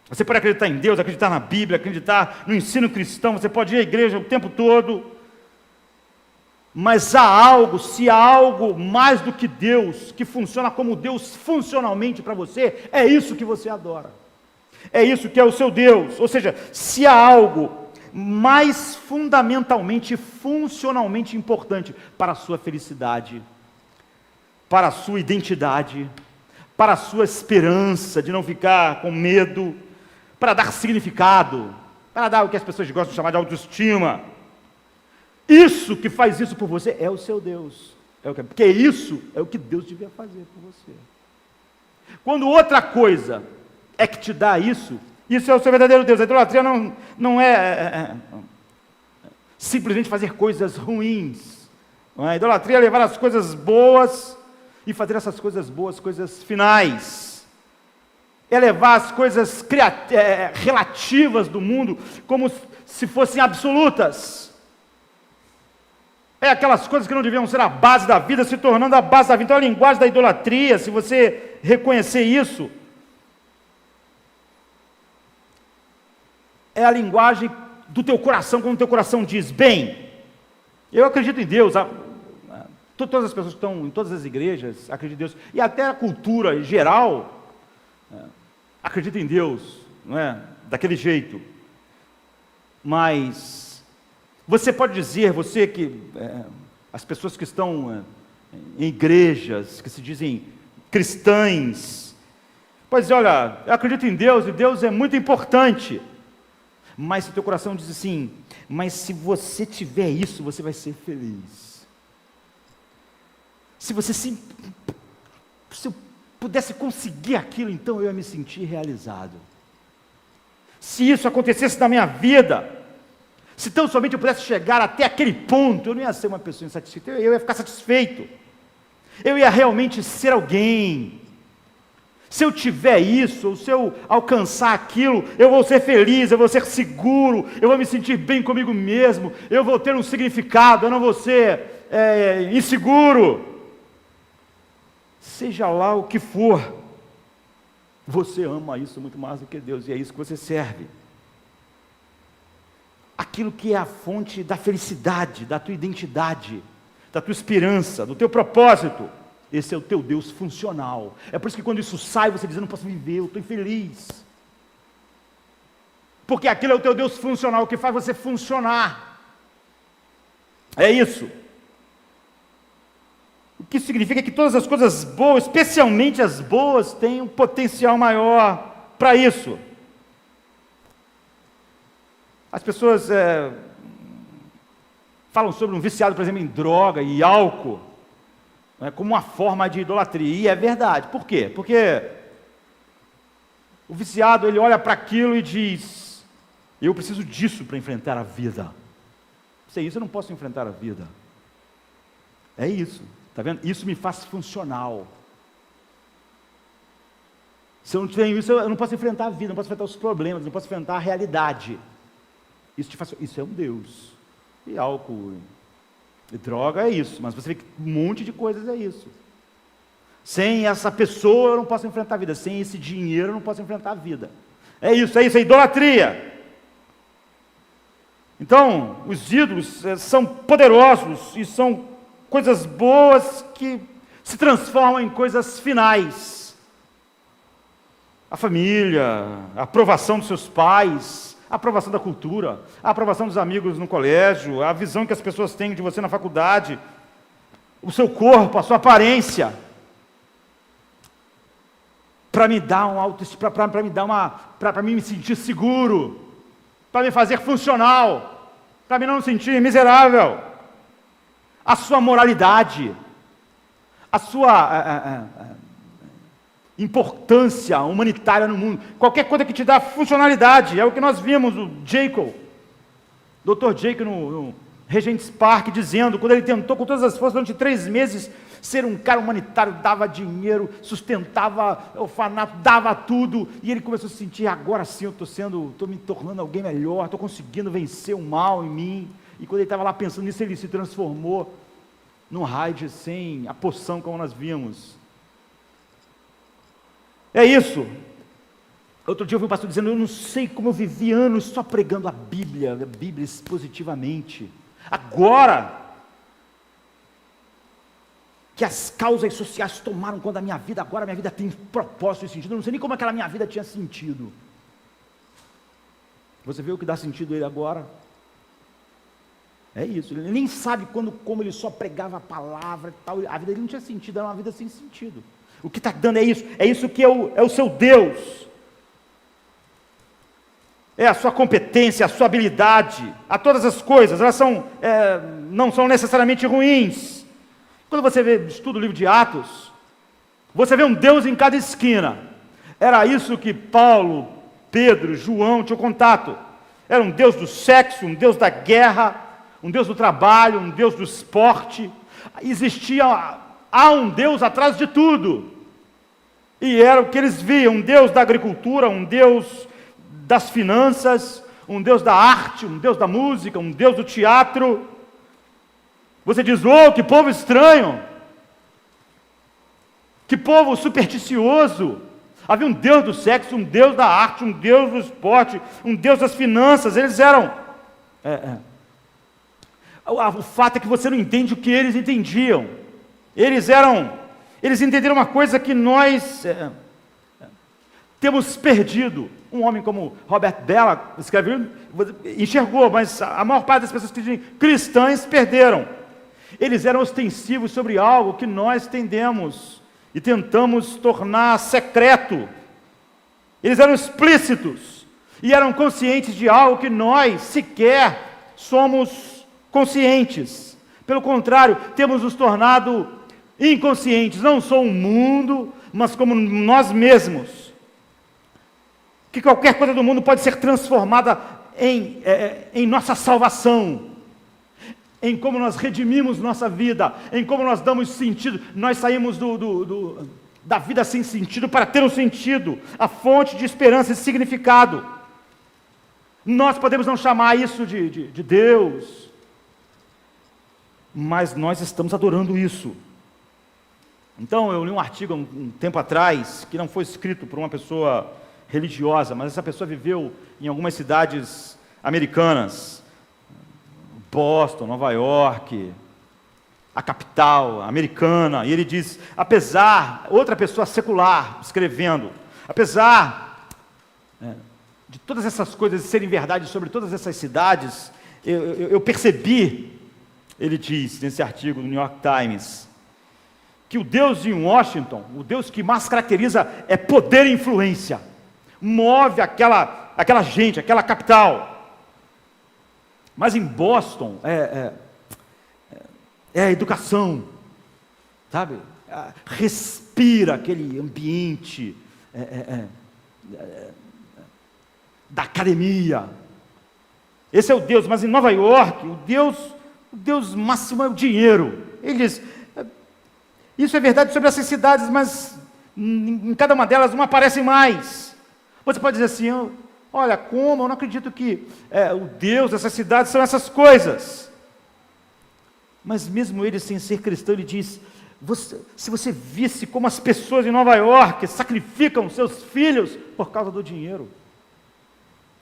B: Você pode acreditar em Deus, acreditar na Bíblia, acreditar no ensino cristão, você pode ir à igreja o tempo todo, mas há algo, se há algo mais do que Deus, que funciona como Deus funcionalmente para você, é isso que você adora, é isso que é o seu Deus. Ou seja, se há algo mais fundamentalmente, funcionalmente importante para a sua felicidade, para a sua identidade, para a sua esperança de não ficar com medo, para dar significado, para dar o que as pessoas gostam de chamar de autoestima. Isso que faz isso por você é o seu Deus. Porque isso é o que Deus devia fazer por você. Quando outra coisa é que te dá isso é o seu verdadeiro Deus. A idolatria não é simplesmente fazer coisas ruins. A idolatria é levar as coisas boas e fazer essas coisas boas, coisas finais. É levar as coisas relativas do mundo como se fossem absolutas. É aquelas coisas que não deviam ser a base da vida, se tornando a base da vida. Então a linguagem da idolatria, se você reconhecer isso, é a linguagem do teu coração, quando o teu coração diz, bem, eu acredito em Deus. Todas as pessoas que estão em todas as igrejas acreditam em Deus, e até a cultura em geral acredita em Deus, não é? Daquele jeito. Mas você pode dizer, você que as pessoas que estão em igrejas, que se dizem cristãs, pode dizer, olha, eu acredito em Deus, e Deus é muito importante. Mas se o teu coração diz assim, mas se você tiver isso, você vai ser feliz. Se eu pudesse conseguir aquilo, então eu ia me sentir realizado. Se isso acontecesse na minha vida, se tão somente eu pudesse chegar até aquele ponto, eu não ia ser uma pessoa insatisfeita, eu ia ficar satisfeito. Eu ia realmente ser alguém. Se eu tiver isso, ou se eu alcançar aquilo, eu vou ser feliz, eu vou ser seguro, eu vou me sentir bem comigo mesmo, eu vou ter um significado, eu não vou ser inseguro. Seja lá o que for, você ama isso muito mais do que Deus, e é isso que você serve. Aquilo que é a fonte da felicidade, da tua identidade, da tua esperança, do teu propósito. Esse é o teu Deus funcional. É por isso que quando isso sai, você diz, eu não posso viver, eu estou infeliz. Porque aquilo é o teu Deus funcional, que faz você funcionar. É isso. O que significa que todas as coisas boas, especialmente as boas, têm um potencial maior para isso. As pessoas falam sobre um viciado, por exemplo, em droga e álcool, como uma forma de idolatria, e é verdade. Por quê? Porque o viciado, ele olha para aquilo e diz, eu preciso disso para enfrentar a vida. Sem isso eu não posso enfrentar a vida. É isso, está vendo? Isso me faz funcional. Se eu não tenho isso, eu não posso enfrentar a vida, não posso enfrentar os problemas, não posso enfrentar a realidade. Isso é um Deus. E álcool e droga é isso, mas você vê que um monte de coisas é isso. Sem essa pessoa eu não posso enfrentar a vida, sem esse dinheiro eu não posso enfrentar a vida. É isso, é idolatria. Então, os ídolos são poderosos e são coisas boas que se transformam em coisas finais. A família, a aprovação dos seus pais, a aprovação da cultura, a aprovação dos amigos no colégio, a visão que as pessoas têm de você na faculdade, o seu corpo, a sua aparência, para me dar um autoestima, para mim me sentir seguro, para me fazer funcional, para me não me sentir miserável. A sua moralidade, a sua importância humanitária no mundo, qualquer coisa que te dá funcionalidade, é o que nós vimos o Jekyll, Dr. Jekyll no Regent's Park, dizendo, quando ele tentou com todas as forças durante 3 meses, ser um cara humanitário, dava dinheiro, sustentava orfanato, dava tudo, e ele começou a se sentir, agora sim eu estou me tornando alguém melhor, estou conseguindo vencer o mal em mim, e quando ele estava lá pensando nisso, ele se transformou num raio sem a poção, como nós vimos. É isso. Outro dia eu vi um pastor dizendo, eu não sei como eu vivi anos só pregando a Bíblia expositivamente. Agora que as causas sociais tomaram conta da minha vida, agora a minha vida tem propósito e sentido. Eu não sei nem como aquela minha vida tinha sentido. Você vê o que dá sentido a ele agora? É isso. Ele nem sabe como ele só pregava a palavra e tal. A vida dele não tinha sentido, era uma vida sem sentido. O que está dando é isso que é o seu Deus. É a sua competência, a sua habilidade, a todas as coisas, elas não são necessariamente ruins. Quando você estuda o livro de Atos, você vê um Deus em cada esquina. Era isso que Paulo, Pedro, João tinham contato. Era um Deus do sexo, um Deus da guerra, um Deus do trabalho, um Deus do esporte. Há um Deus atrás de tudo. E era o que eles viam, um Deus da agricultura, um Deus das finanças, um Deus da arte, um Deus da música, um Deus do teatro. Você diz, oh, que povo estranho, que povo supersticioso. Havia um Deus do sexo, um Deus da arte, um Deus do esporte, um Deus das finanças. Eles eram... O fato é que você não entende o que eles entendiam. Eles entenderam uma coisa que nós temos perdido. Um homem como Robert Bella escreveu, enxergou, mas a maior parte das pessoas que dizem cristãs perderam. Eles eram ostensivos sobre algo que nós tendemos e tentamos tornar secreto. Eles eram explícitos e eram conscientes de algo que nós sequer somos conscientes. Pelo contrário, temos nos tornado inconscientes, não só o mundo, mas como nós mesmos. Que qualquer coisa do mundo pode ser transformada em nossa salvação, em como nós redimimos nossa vida, em como nós damos sentido. Nós saímos da vida sem sentido para ter um sentido, a fonte de esperança e significado. Nós podemos não chamar isso de Deus, mas nós estamos adorando isso. Então, eu li um artigo um tempo atrás, que não foi escrito por uma pessoa religiosa, mas essa pessoa viveu em algumas cidades americanas, Boston, Nova York, a capital americana, e ele diz, outra pessoa secular escrevendo, apesar de todas essas coisas serem verdade sobre todas essas cidades, eu percebi, ele diz nesse artigo do New York Times, que o Deus em Washington, o Deus que mais caracteriza é poder e influência, move aquela gente, aquela capital. Mas em Boston é a educação, sabe? Respira aquele ambiente da academia. Esse é o Deus. Mas em Nova York, o Deus máximo é o dinheiro. Ele diz, isso é verdade sobre essas cidades, mas em cada uma delas não aparecem mais. Você pode dizer assim, olha, como? Eu não acredito que o Deus dessas cidades são essas coisas. Mas mesmo ele, sem ser cristão, ele diz, se você visse como as pessoas em Nova York sacrificam seus filhos por causa do dinheiro.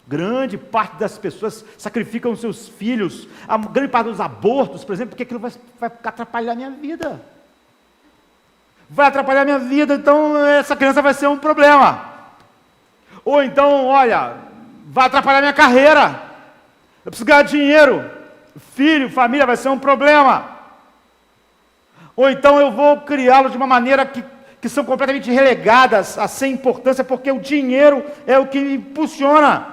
B: Grande parte das pessoas sacrificam seus filhos, a grande parte dos abortos, por exemplo, porque aquilo vai atrapalhar a minha vida. Vai atrapalhar a minha vida, então essa criança vai ser um problema. Ou então, olha, vai atrapalhar minha carreira, eu preciso ganhar dinheiro, filho, família, vai ser um problema. Ou então eu vou criá-los de uma maneira que são completamente relegadas a sem importância, porque o dinheiro é o que impulsiona.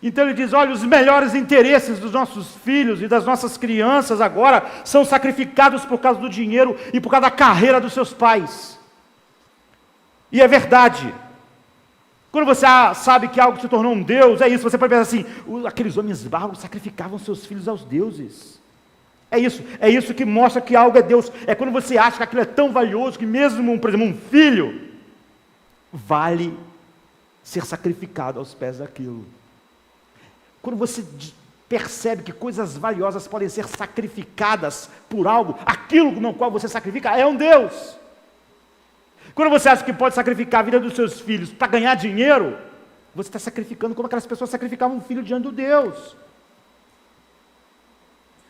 B: Então ele diz, olha, os melhores interesses dos nossos filhos e das nossas crianças agora são sacrificados por causa do dinheiro e por causa da carreira dos seus pais. E é verdade. Quando você sabe que algo se tornou um Deus, é isso, você pode pensar assim, aqueles homens bárbaros sacrificavam seus filhos aos deuses. É isso que mostra que algo é Deus. É quando você acha que aquilo é tão valioso, que mesmo, por exemplo, um filho, vale ser sacrificado aos pés daquilo. Quando você percebe que coisas valiosas podem ser sacrificadas por algo, aquilo no qual você sacrifica é um Deus. Quando você acha que pode sacrificar a vida dos seus filhos para ganhar dinheiro, você está sacrificando como aquelas pessoas sacrificavam um filho diante do Deus.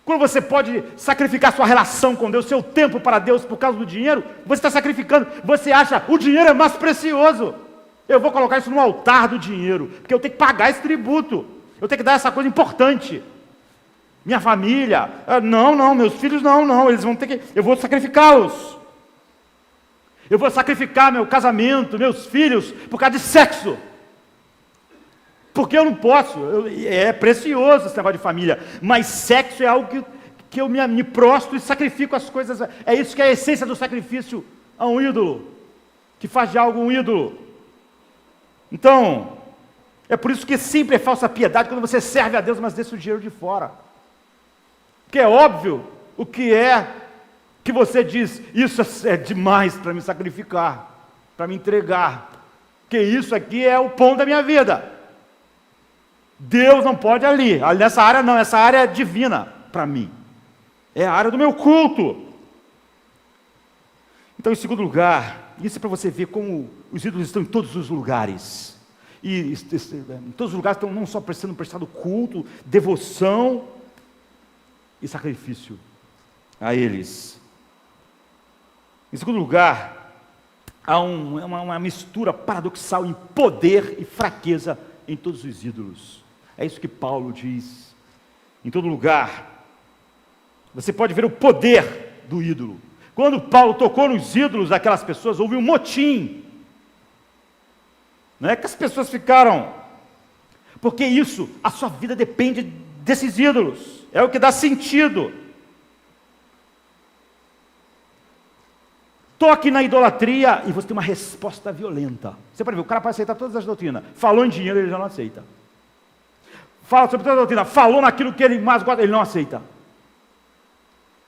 B: Quando você pode sacrificar sua relação com Deus, seu tempo para Deus por causa do dinheiro, você está sacrificando, você acha o dinheiro é mais precioso. Eu vou colocar isso no altar do dinheiro, porque eu tenho que pagar esse tributo, eu tenho que dar essa coisa importante. Minha família, não, meus filhos não, eles vão ter que, eu vou sacrificá-los. Eu vou sacrificar meu casamento, meus filhos, por causa de sexo. Porque eu não posso, é precioso esse negócio de família, mas sexo é algo que eu me prostro e sacrifico as coisas. É isso que é a essência do sacrifício a um ídolo, que faz de algo um ídolo. Então, é por isso que sempre é falsa piedade quando você serve a Deus, mas deixa o dinheiro de fora. Porque é óbvio o que é que você diz, isso é demais para me sacrificar, para me entregar, porque isso aqui é o pão da minha vida. Deus não pode ali nessa área não, essa área é divina para mim, é a área do meu culto. Então, em segundo lugar, isso é para você ver como os ídolos estão em todos os lugares, e em todos os lugares estão não só sendo prestado culto, devoção e sacrifício a eles. Em segundo lugar, há uma mistura paradoxal em poder e fraqueza em todos os ídolos. É isso que Paulo diz. Em todo lugar, você pode ver o poder do ídolo. Quando Paulo tocou nos ídolos daquelas pessoas, houve um motim. Não é que as pessoas ficaram... Porque isso, a sua vida depende desses ídolos. É o que dá sentido. Toque na idolatria e você tem uma resposta violenta. Você pode ver, o cara pode aceitar todas as doutrinas. Falou em dinheiro, ele já não aceita. Fala sobre toda a doutrina, falou naquilo que ele mais gosta, ele não aceita.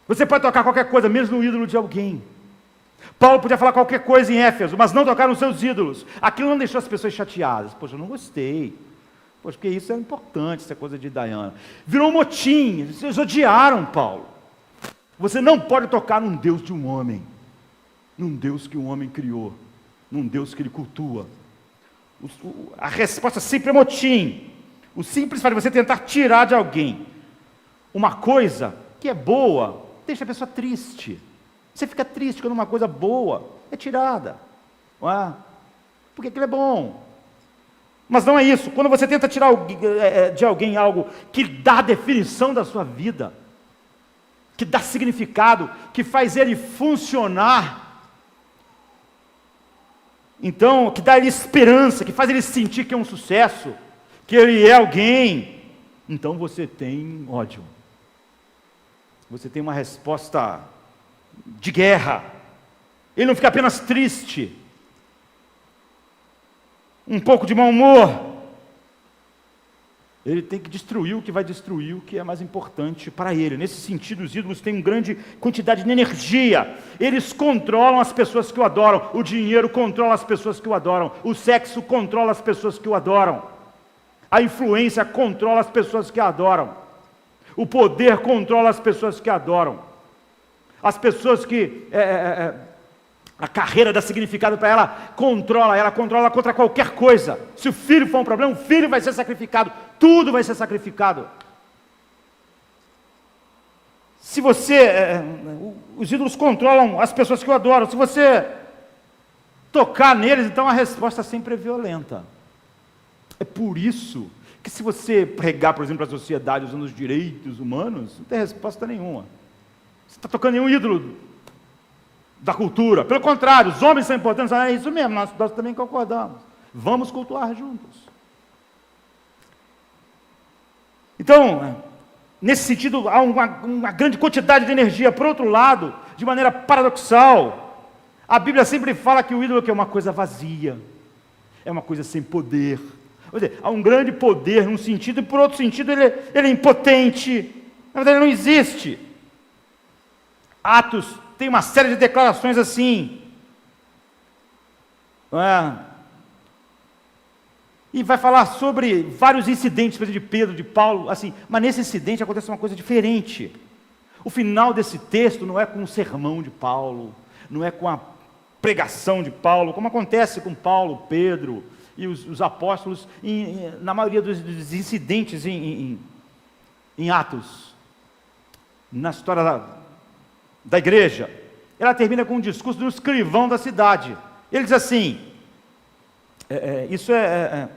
B: Você pode tocar qualquer coisa, mesmo no ídolo de alguém. Paulo podia falar qualquer coisa em Éfeso, mas não tocar nos seus ídolos. Aquilo não deixou as pessoas chateadas. Poxa, eu não gostei. Poxa, porque isso é importante, essa coisa de Diana. Virou um motim, eles odiaram Paulo. Você não pode tocar num Deus de um homem, num Deus que um homem criou, num Deus que ele cultua. A resposta sempre é motim. O simples fato de você tentar tirar de alguém uma coisa que é boa, deixa a pessoa triste. Você fica triste quando uma coisa boa é tirada, não é? Porque aquilo é bom. Mas não é isso. Quando você tenta tirar de alguém algo que dá definição da sua vida, que dá significado, que faz ele funcionar, então, que dá ele esperança, que faz ele sentir que é um sucesso, que ele é alguém, então você tem ódio. Você tem uma resposta de guerra. Ele não fica apenas triste, um pouco de mau humor. Ele tem que destruir o que vai destruir o que é mais importante para ele. Nesse sentido, os ídolos têm uma grande quantidade de energia. Eles controlam as pessoas que o adoram. O dinheiro controla as pessoas que o adoram. O sexo controla as pessoas que o adoram. A influência controla as pessoas que a adoram. O poder controla as pessoas que a adoram. As pessoas que... a carreira dá significado para ela controla contra qualquer coisa. Se o filho for um problema, o filho vai ser sacrificado. Tudo vai ser sacrificado. Se você... os ídolos controlam as pessoas que o adoram. Se você tocar neles, então a resposta sempre é violenta. É por isso que se você pregar, por exemplo, a sociedade usando os direitos humanos, não tem resposta nenhuma. Você está tocando em um ídolo da cultura. Pelo contrário, os homens são importantes. É isso mesmo, nós também concordamos. Vamos cultuar juntos. Então, nesse sentido, há uma grande quantidade de energia. Por outro lado, de maneira paradoxal, a Bíblia sempre fala que o ídolo é uma coisa vazia, é uma coisa sem poder. Quer dizer, há um grande poder num sentido, e por outro sentido ele é impotente. Na verdade, ele não existe. Atos tem uma série de declarações assim. Não é? E vai falar sobre vários incidentes, por exemplo, de Pedro, de Paulo, assim. Mas nesse incidente acontece uma coisa diferente. O final desse texto não é com o sermão de Paulo, não é com a pregação de Paulo, como acontece com Paulo, Pedro e os apóstolos, na maioria dos incidentes em Atos, na história da igreja. Ela termina com um discurso do escrivão da cidade. Ele diz assim, isso é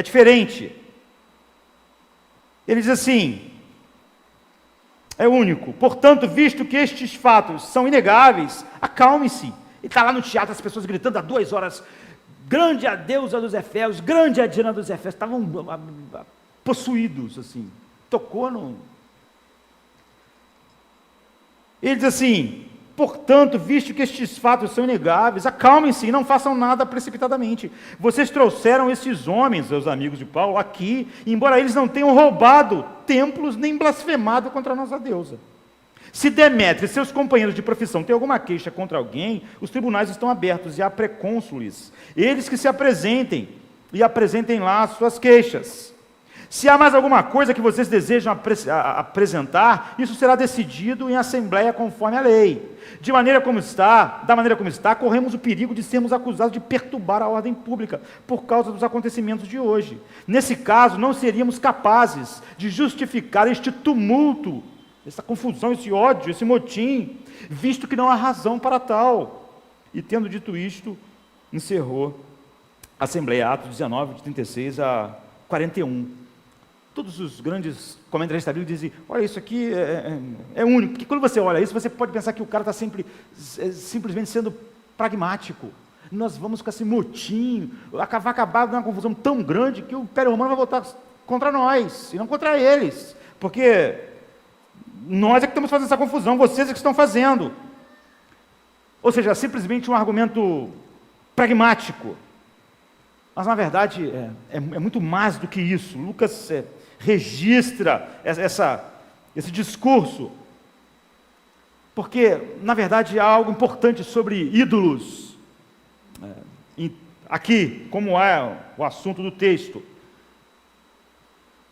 B: diferente. Ele diz assim, é único. Portanto, visto que estes fatos são inegáveis, acalme-se. E está lá no teatro, as pessoas gritando há 2 horas, grande é a deusa dos Efésios, grande é a Diana dos Efésios. Estavam possuídos, assim. Tocou no... Ele diz assim, portanto, visto que estes fatos são inegáveis, acalmem-se e não façam nada precipitadamente. Vocês trouxeram esses homens, os amigos de Paulo, aqui, embora eles não tenham roubado templos nem blasfemado contra a nossa deusa. Se Demétrio e seus companheiros de profissão têm alguma queixa contra alguém, os tribunais estão abertos e há precônsules. Eles que se apresentem e apresentem lá as suas queixas. Se há mais alguma coisa que vocês desejam apresentar, isso será decidido em assembleia conforme a lei. Da maneira como está, corremos o perigo de sermos acusados de perturbar a ordem pública por causa dos acontecimentos de hoje. Nesse caso, não seríamos capazes de justificar este tumulto, essa confusão, esse ódio, esse motim, visto que não há razão para tal. E tendo dito isto, encerrou a Assembleia, Atos 19, de 36 a 41. Todos os grandes comentaristas da Bíblia dizem, olha, isso aqui é único, porque quando você olha isso, você pode pensar que o cara está simplesmente sendo pragmático. Nós vamos com esse motim, vai acabar numa confusão tão grande que o Império Romano vai voltar contra nós, e não contra eles, porque nós é que estamos fazendo essa confusão, vocês é que estão fazendo. Ou seja, simplesmente um argumento pragmático. Mas, na verdade, é muito mais do que isso. Lucas registra esse discurso, porque, na verdade, há algo importante sobre ídolos. Aqui, como é o assunto do texto.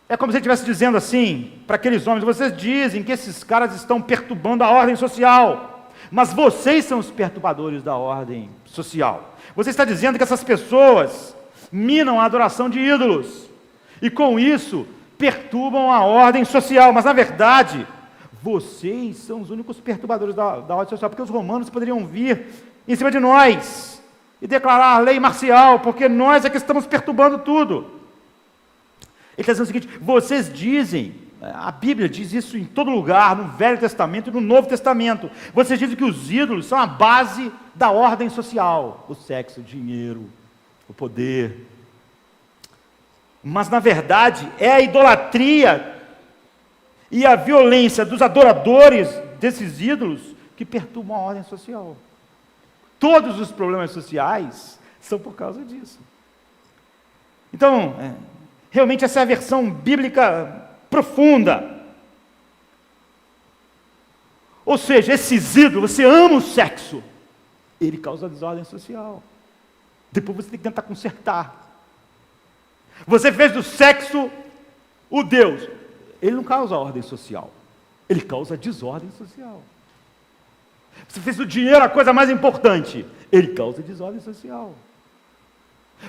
B: É como se ele estivesse dizendo assim, para aqueles homens, vocês dizem que esses caras estão perturbando a ordem social, mas vocês são os perturbadores da ordem social. Você está dizendo que essas pessoas minam a adoração de ídolos, e com isso, perturbam a ordem social, mas na verdade, vocês são os únicos perturbadores da ordem social, porque os romanos poderiam vir em cima de nós, e declarar a lei marcial, porque nós é que estamos perturbando tudo. Ele está dizendo o seguinte, vocês dizem, a Bíblia diz isso em todo lugar, no Velho Testamento e no Novo Testamento, vocês dizem que os ídolos são a base da ordem social, o sexo, o dinheiro, o poder. Mas na verdade é a idolatria e a violência dos adoradores desses ídolos que perturbam a ordem social. Todos os problemas sociais são por causa disso. Então, realmente essa é a versão bíblica profunda. Ou seja, esses ídolos, você ama o sexo, ele causa desordem social. Depois você tem que tentar consertar. Você fez do sexo o Deus. Ele não causa ordem social. Ele causa desordem social. Você fez do dinheiro a coisa mais importante. Ele causa desordem social.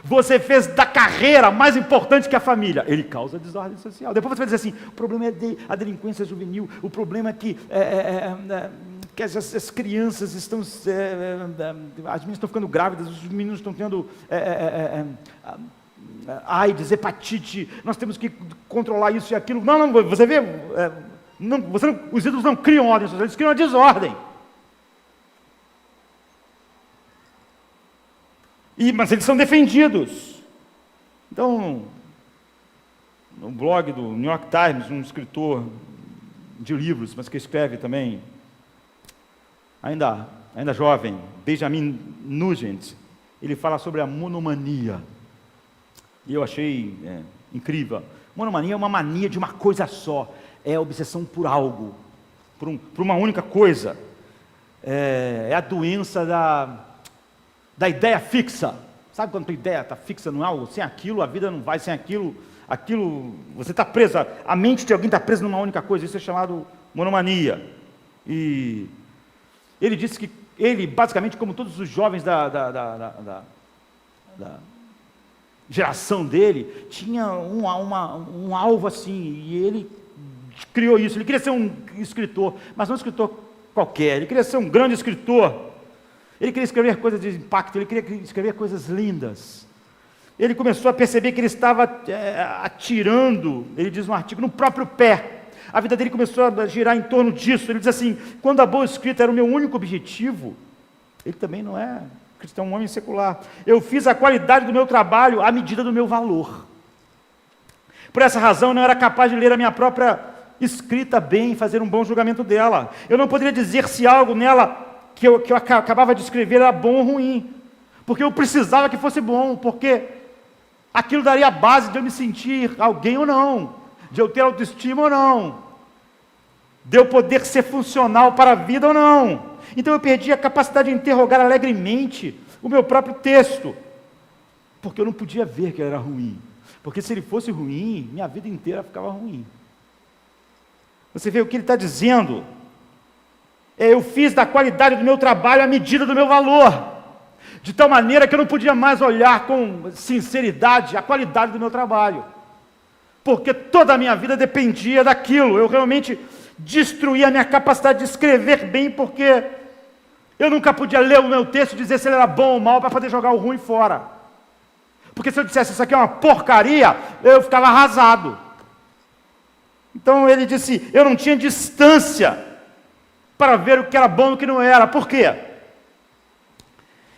B: Você fez da carreira mais importante que a família. Ele causa desordem social. Depois você vai dizer assim, o problema é a delinquência juvenil. O problema é que as crianças estão, as meninas estão ficando grávidas, os meninos estão tendo AIDS, hepatite, nós temos que controlar isso e aquilo. Não, você vê, os ídolos não criam ordem social, eles criam a desordem. Mas eles são defendidos. Então, no blog do New York Times, um escritor de livros, mas que escreve também, ainda jovem, Benjamin Nugent, ele fala sobre a monomania. E eu achei incrível. Monomania é uma mania de uma coisa só. É a obsessão por algo, por uma única coisa. É a doença da ideia fixa. Sabe quando a tua ideia está fixa no algo? Sem aquilo, a vida não vai. Sem aquilo, você está preso. A mente de alguém está presa numa única coisa. Isso é chamado monomania. E ele disse que ele, basicamente, como todos os jovens da geração dele, tinha um alvo assim, e ele criou isso. Ele queria ser um escritor, mas não um escritor qualquer. Ele queria ser um grande escritor. Ele queria escrever coisas de impacto, ele queria escrever coisas lindas. Ele começou a perceber que ele estava atirando, ele diz no artigo, no próprio pé. A vida dele começou a girar em torno disso. Ele diz assim, quando a boa escrita era o meu único objetivo, ele também não é cristão, um homem secular. Eu fiz a qualidade do meu trabalho à medida do meu valor. Por essa razão, eu não era capaz de ler a minha própria escrita bem e fazer um bom julgamento dela. Eu não poderia dizer se algo nela que eu acabava de escrever era bom ou ruim, porque eu precisava que fosse bom, porque aquilo daria a base de eu me sentir alguém ou não, de eu ter autoestima ou não, de eu poder ser funcional para a vida ou não. Então eu perdi a capacidade de interrogar alegremente o meu próprio texto, porque eu não podia ver que ele era ruim, Porque se ele fosse ruim, minha vida inteira ficava ruim. Você vê o que ele está dizendo? Eu fiz da qualidade do meu trabalho a medida do meu valor. De tal maneira que eu não podia mais olhar com sinceridade a qualidade do meu trabalho. Porque toda a minha vida dependia daquilo. Eu realmente destruía a minha capacidade de escrever bem, porque eu nunca podia ler o meu texto e dizer se ele era bom ou mal para poder jogar o ruim fora. Porque se eu dissesse isso aqui é uma porcaria, eu ficava arrasado. Então ele disse, eu não tinha distância para ver o que era bom e o que não era. Por quê?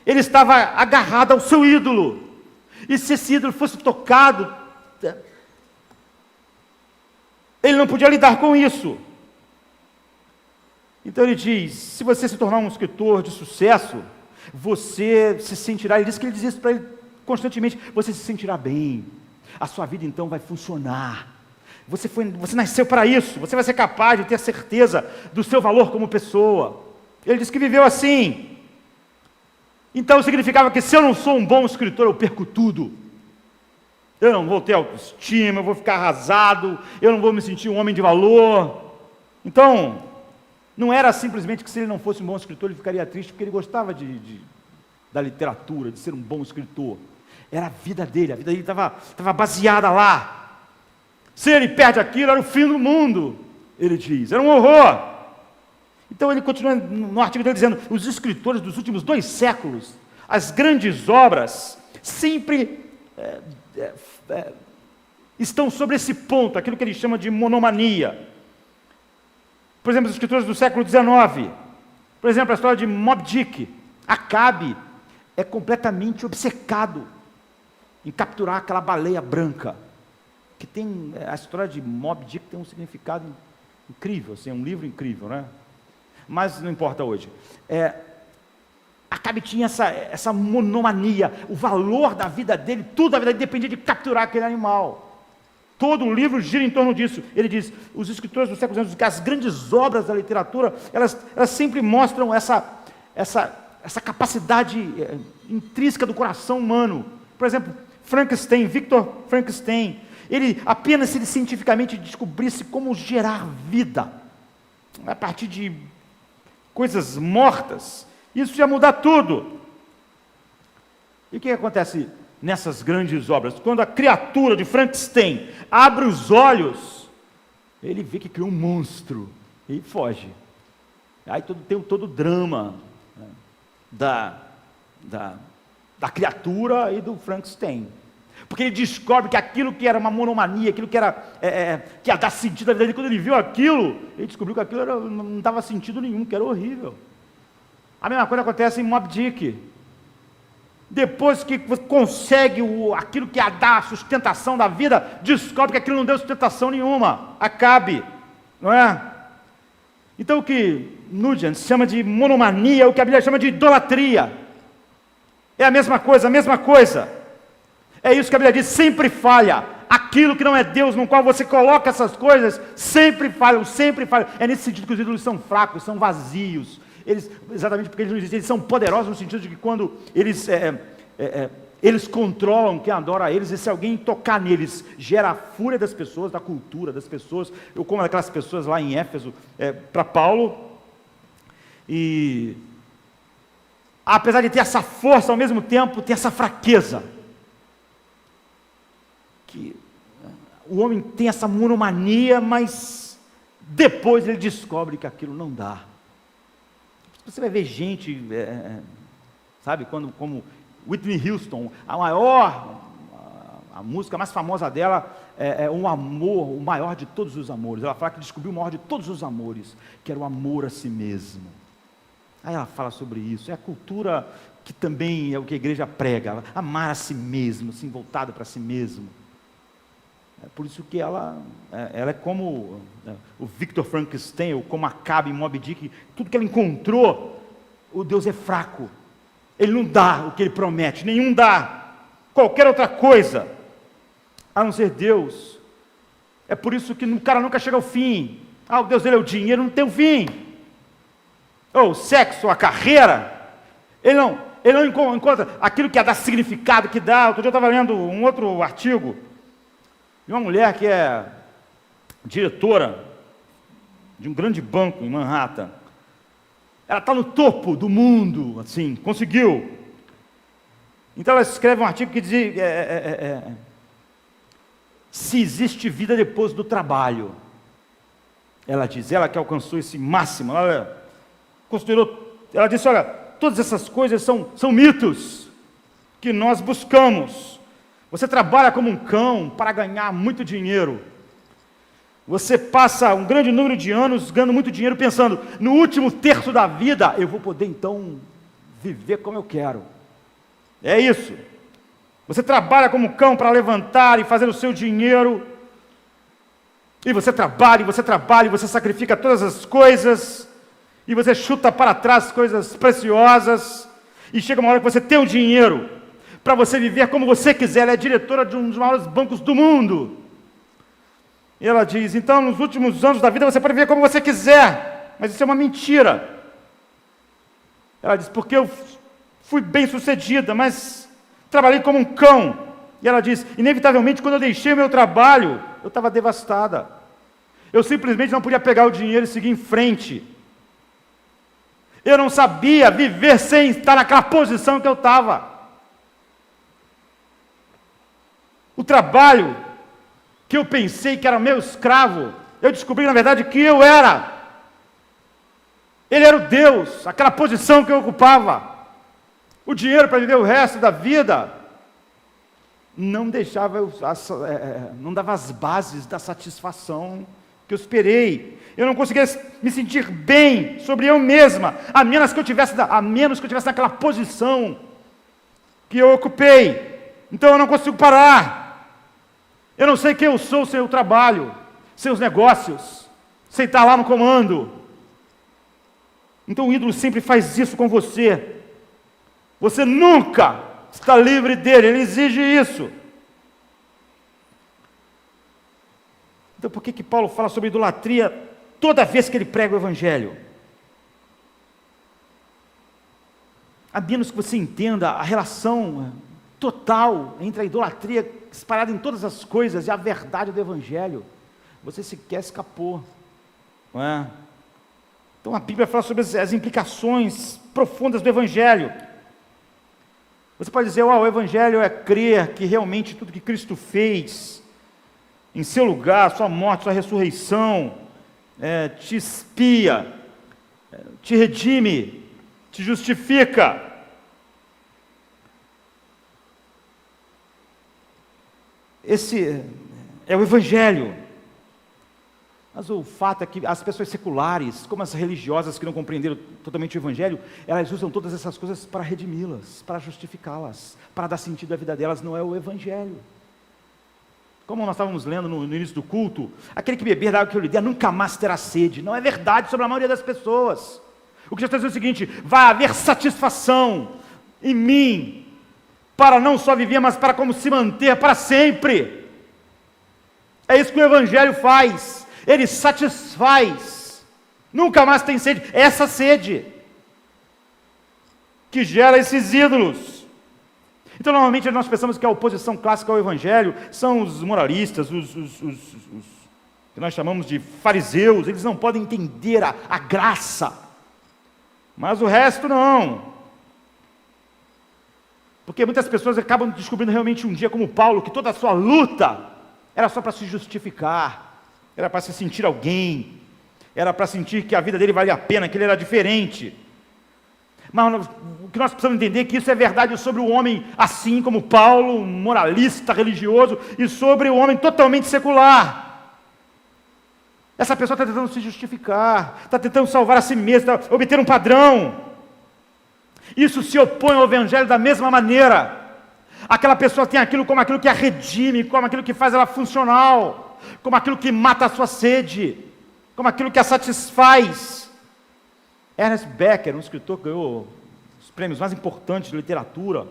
B: Ele estava agarrado ao seu ídolo. E se esse ídolo fosse tocado, ele não podia lidar com isso. Então ele diz, se você se tornar um escritor de sucesso, você se sentirá, ele disse que ele dizia isso para ele constantemente, você se sentirá bem, a sua vida então vai funcionar, você nasceu para isso, você vai ser capaz de ter a certeza do seu valor como pessoa. Ele disse que viveu assim. Então significava que se eu não sou um bom escritor, eu perco tudo. Eu não vou ter autoestima, eu vou ficar arrasado, eu não vou me sentir um homem de valor. Então, não era simplesmente que se ele não fosse um bom escritor, ele ficaria triste, porque ele gostava da literatura, de ser um bom escritor. Era a vida dele estava baseada lá. Se ele perde aquilo, era o fim do mundo, ele diz, era um horror. Então ele continua no artigo dele dizendo, os escritores dos últimos 2 séculos, as grandes obras, sempre estão sobre esse ponto, aquilo que ele chama de monomania. Por exemplo, os escritores do século XIX, por exemplo, a história de Moby Dick. Acabe é completamente obcecado em capturar aquela baleia branca, que tem, a história de Moby Dick tem um significado incrível, assim, é um livro incrível, né? Mas não importa hoje. Acabe tinha essa monomania, o valor da vida dele, tudo da vida dele dependia de capturar aquele animal. Todo o livro gira em torno disso. Ele diz, os escritores do século XIX, as grandes obras da literatura, elas sempre mostram essa capacidade intrínseca do coração humano. Por exemplo, Victor Frankenstein, ele apenas se ele cientificamente descobrisse como gerar vida, a partir de coisas mortas, isso ia mudar tudo. E o que acontece nessas grandes obras? Quando a criatura de Frankenstein abre os olhos, ele vê que criou um monstro e foge. Aí tem todo o drama, né, da criatura e do Frankenstein. Porque ele descobre que aquilo que era uma monomania, aquilo que ia dar sentido à vida dele, quando ele viu aquilo, ele descobriu que aquilo não dava sentido nenhum, que era horrível. A mesma coisa acontece em Moby Dick. Depois que consegue aquilo que ia dar a sustentação da vida, descobre que aquilo não deu sustentação nenhuma. Acabe, não é? Então o que Nugent chama de monomania, o que a Bíblia chama de idolatria. É a mesma coisa, É isso que a Bíblia diz, sempre falha. Aquilo que não é Deus, no qual você coloca essas coisas, sempre falham. É nesse sentido que os ídolos são fracos, são vazios. Exatamente porque eles são poderosos no sentido de que quando eles controlam quem adora a eles, e se alguém tocar neles, gera a fúria das pessoas, da cultura das pessoas, como aquelas pessoas lá em Éfeso, para Paulo, e apesar de ter essa força, ao mesmo tempo, tem essa fraqueza, que o homem tem essa monomania, mas depois ele descobre que aquilo não dá. Você vai ver gente, sabe, como Whitney Houston, a música mais famosa dela é um amor, o maior de todos os amores. Ela fala que descobriu o maior de todos os amores, que era o amor a si mesmo. Aí ela fala sobre isso, é a cultura que também é o que a igreja prega, amar a si mesmo, assim, voltada para si mesmo. É por isso que ela é como o Victor Frankenstein, ou como Acabe em Moby Dick, tudo que ela encontrou, o Deus é fraco, ele não dá o que ele promete, nenhum dá, qualquer outra coisa, a não ser Deus. É por isso que o cara nunca chega ao fim. O Deus dele é o dinheiro, não tem o fim. Ou o sexo, a carreira, ele não encontra aquilo que dá significado, que dá. Outro dia eu estava lendo um outro artigo, E uma mulher que é diretora de um grande banco em Manhattan. Ela está no topo do mundo, assim, conseguiu. Então ela escreve um artigo que diz se existe vida depois do trabalho. Ela diz, ela que alcançou esse máximo, ela disse, olha, todas essas coisas são mitos que nós buscamos. Você trabalha como um cão para ganhar muito dinheiro. Você passa um grande número de anos ganhando muito dinheiro pensando, no último terço da vida, eu vou poder então viver como eu quero. É isso. Você trabalha como um cão para levantar e fazer o seu dinheiro. E você trabalha, e você sacrifica todas as coisas. E você chuta para trás coisas preciosas. E chega uma hora que você tem o dinheiro para você viver como você quiser. Ela é diretora de um dos maiores bancos do mundo. E ela diz, então, nos últimos anos da vida você pode viver como você quiser, mas isso é uma mentira. Ela diz, porque eu fui bem sucedida, mas trabalhei como um cão. E ela diz, inevitavelmente, quando eu deixei o meu trabalho, eu estava devastada. Eu simplesmente não podia pegar o dinheiro e seguir em frente. Eu não sabia viver sem estar naquela posição que eu estava. O trabalho que eu pensei que era meu escravo, eu descobri na verdade que eu era. Ele era o Deus, aquela posição que eu ocupava. O dinheiro para viver o resto da vida não deixava não dava as bases da satisfação que eu esperei. Eu não conseguia me sentir bem sobre eu mesma, a menos que eu tivesse naquela posição que eu ocupei. Então eu não consigo parar. Eu não sei quem eu sou sem o trabalho, sem os negócios, sem estar lá no comando. Então o ídolo sempre faz isso com você. Você nunca está livre dele, ele exige isso. Então por que Paulo fala sobre idolatria toda vez que ele prega o Evangelho? A menos que você entenda a relação total entre a idolatria espalhada em todas as coisas e a verdade do Evangelho, você sequer escapou, não é? Então a Bíblia fala sobre as implicações profundas do Evangelho. Você pode dizer, o Evangelho é crer que realmente tudo que Cristo fez em seu lugar, sua morte, sua ressurreição, te expia, te redime, te justifica. Esse é o Evangelho. Mas o fato é que as pessoas seculares, como as religiosas que não compreenderam totalmente o Evangelho, elas usam todas essas coisas para redimi-las, para justificá-las, para dar sentido à vida delas. Não é o Evangelho. Como nós estávamos lendo no início do culto, aquele que beber da água que eu lhe der nunca mais terá sede. Não é verdade sobre a maioria das pessoas. O que Jesus está dizendo é o seguinte: vai haver satisfação em mim, para não só viver, mas para como se manter para sempre. É isso que o Evangelho faz. Ele satisfaz. Nunca mais tem sede. Essa sede que gera esses ídolos. Então, normalmente, nós pensamos que a oposição clássica ao Evangelho são os moralistas, os que nós chamamos de fariseus. Eles não podem entender a graça. Mas o resto não. Porque muitas pessoas acabam descobrindo realmente um dia, como Paulo, que toda a sua luta era só para se justificar, era para se sentir alguém, era para sentir que a vida dele valia a pena, que ele era diferente. Mas o que nós precisamos entender é que isso é verdade sobre o homem assim como Paulo, um moralista, religioso, e sobre o homem totalmente secular. Essa pessoa está tentando se justificar, está tentando salvar a si mesma, está obter um padrão. Isso se opõe ao Evangelho da mesma maneira. Aquela pessoa tem aquilo como aquilo que a redime, como aquilo que faz ela funcional, como aquilo que mata a sua sede, como aquilo que a satisfaz. Ernest Becker, um escritor que ganhou os prêmios mais importantes de literatura,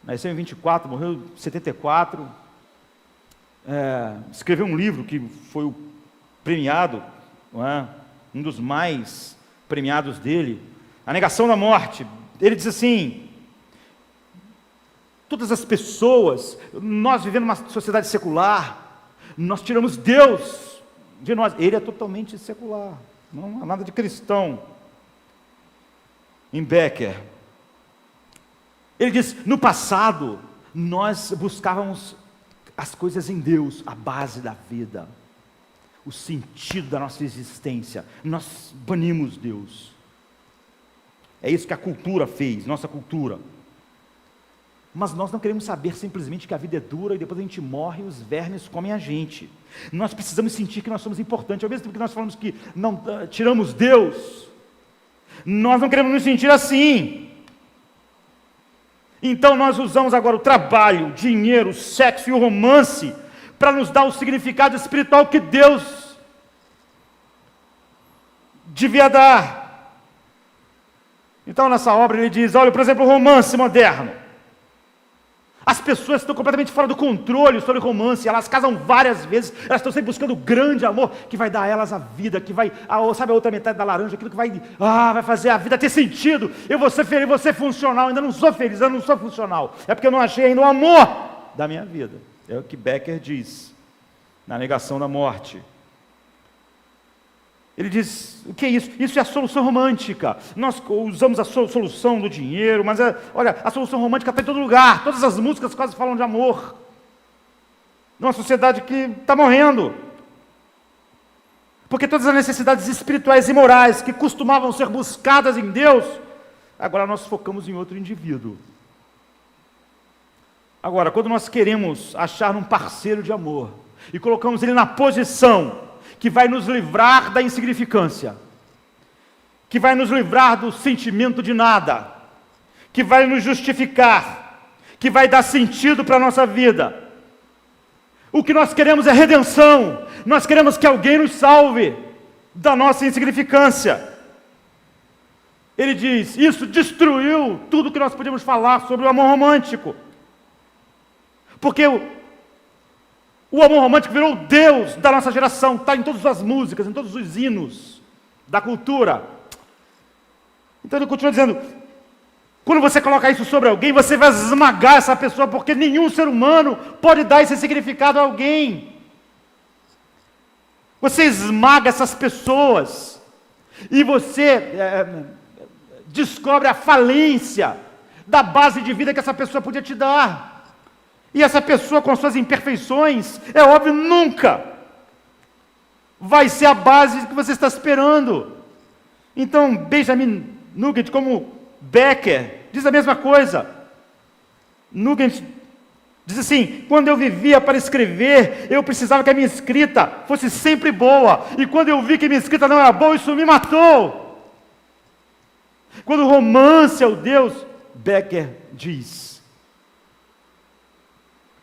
B: nasceu em 24, morreu em 74, escreveu um livro que foi o premiado, não é? Um dos mais premiados dele, A Negação da Morte. Ele diz assim: todas as pessoas, nós vivendo numa sociedade secular, Nós tiramos Deus de nós. Ele é totalmente secular, não há nada de cristão em Becker. Ele diz, no passado, nós buscávamos as coisas em Deus, a base da vida, o sentido da nossa existência. Nós banimos Deus. É isso que a cultura fez, nossa cultura. Mas nós não queremos saber simplesmente que a vida é dura e depois a gente morre e os vermes comem a gente. Nós precisamos sentir que nós somos importantes. Ao mesmo tempo que nós falamos que não tiramos Deus, nós não queremos nos sentir assim. Então nós usamos agora o trabalho, o dinheiro, o sexo e o romance para nos dar o significado espiritual que Deus devia dar. Então nessa obra ele diz, olha, por exemplo, o romance moderno. As pessoas estão completamente fora do controle sobre o romance, elas casam várias vezes, elas estão sempre buscando o grande amor que vai dar a elas a vida, que vai, sabe a outra metade da laranja, aquilo que vai fazer a vida ter sentido. Eu vou ser feliz, vou ser funcional, ainda não sou feliz, eu não sou funcional, é porque eu não achei ainda o amor da minha vida. É o que Becker diz, na negação da morte. Ele diz, o que é isso? Isso é a solução romântica. Nós usamos a solução do dinheiro, mas olha, a solução romântica está em todo lugar. Todas as músicas quase falam de amor. Numa sociedade que está morrendo. Porque todas as necessidades espirituais e morais que costumavam ser buscadas em Deus, agora nós focamos em outro indivíduo. Agora, quando nós queremos achar um parceiro de amor e colocamos ele na posição que vai nos livrar da insignificância, que vai nos livrar do sentimento de nada, que vai nos justificar, que vai dar sentido para a nossa vida. O que nós queremos é redenção, nós queremos que alguém nos salve da nossa insignificância. Ele diz, isso destruiu tudo que nós podíamos falar sobre o amor romântico, porque o amor romântico virou o Deus da nossa geração, está em todas as músicas, em todos os hinos da cultura. Então ele continua dizendo, quando você coloca isso sobre alguém, você vai esmagar essa pessoa, porque nenhum ser humano pode dar esse significado a alguém. Você esmaga essas pessoas, e você descobre a falência da base de vida que essa pessoa podia te dar. E essa pessoa com suas imperfeições, é óbvio, nunca vai ser a base que você está esperando. Então, Benjamin Nugent, como Becker, diz a mesma coisa. Nugent diz assim, quando eu vivia para escrever, eu precisava que a minha escrita fosse sempre boa. E quando eu vi que minha escrita não era boa, isso me matou. Quando o romance é o Deus, Becker diz,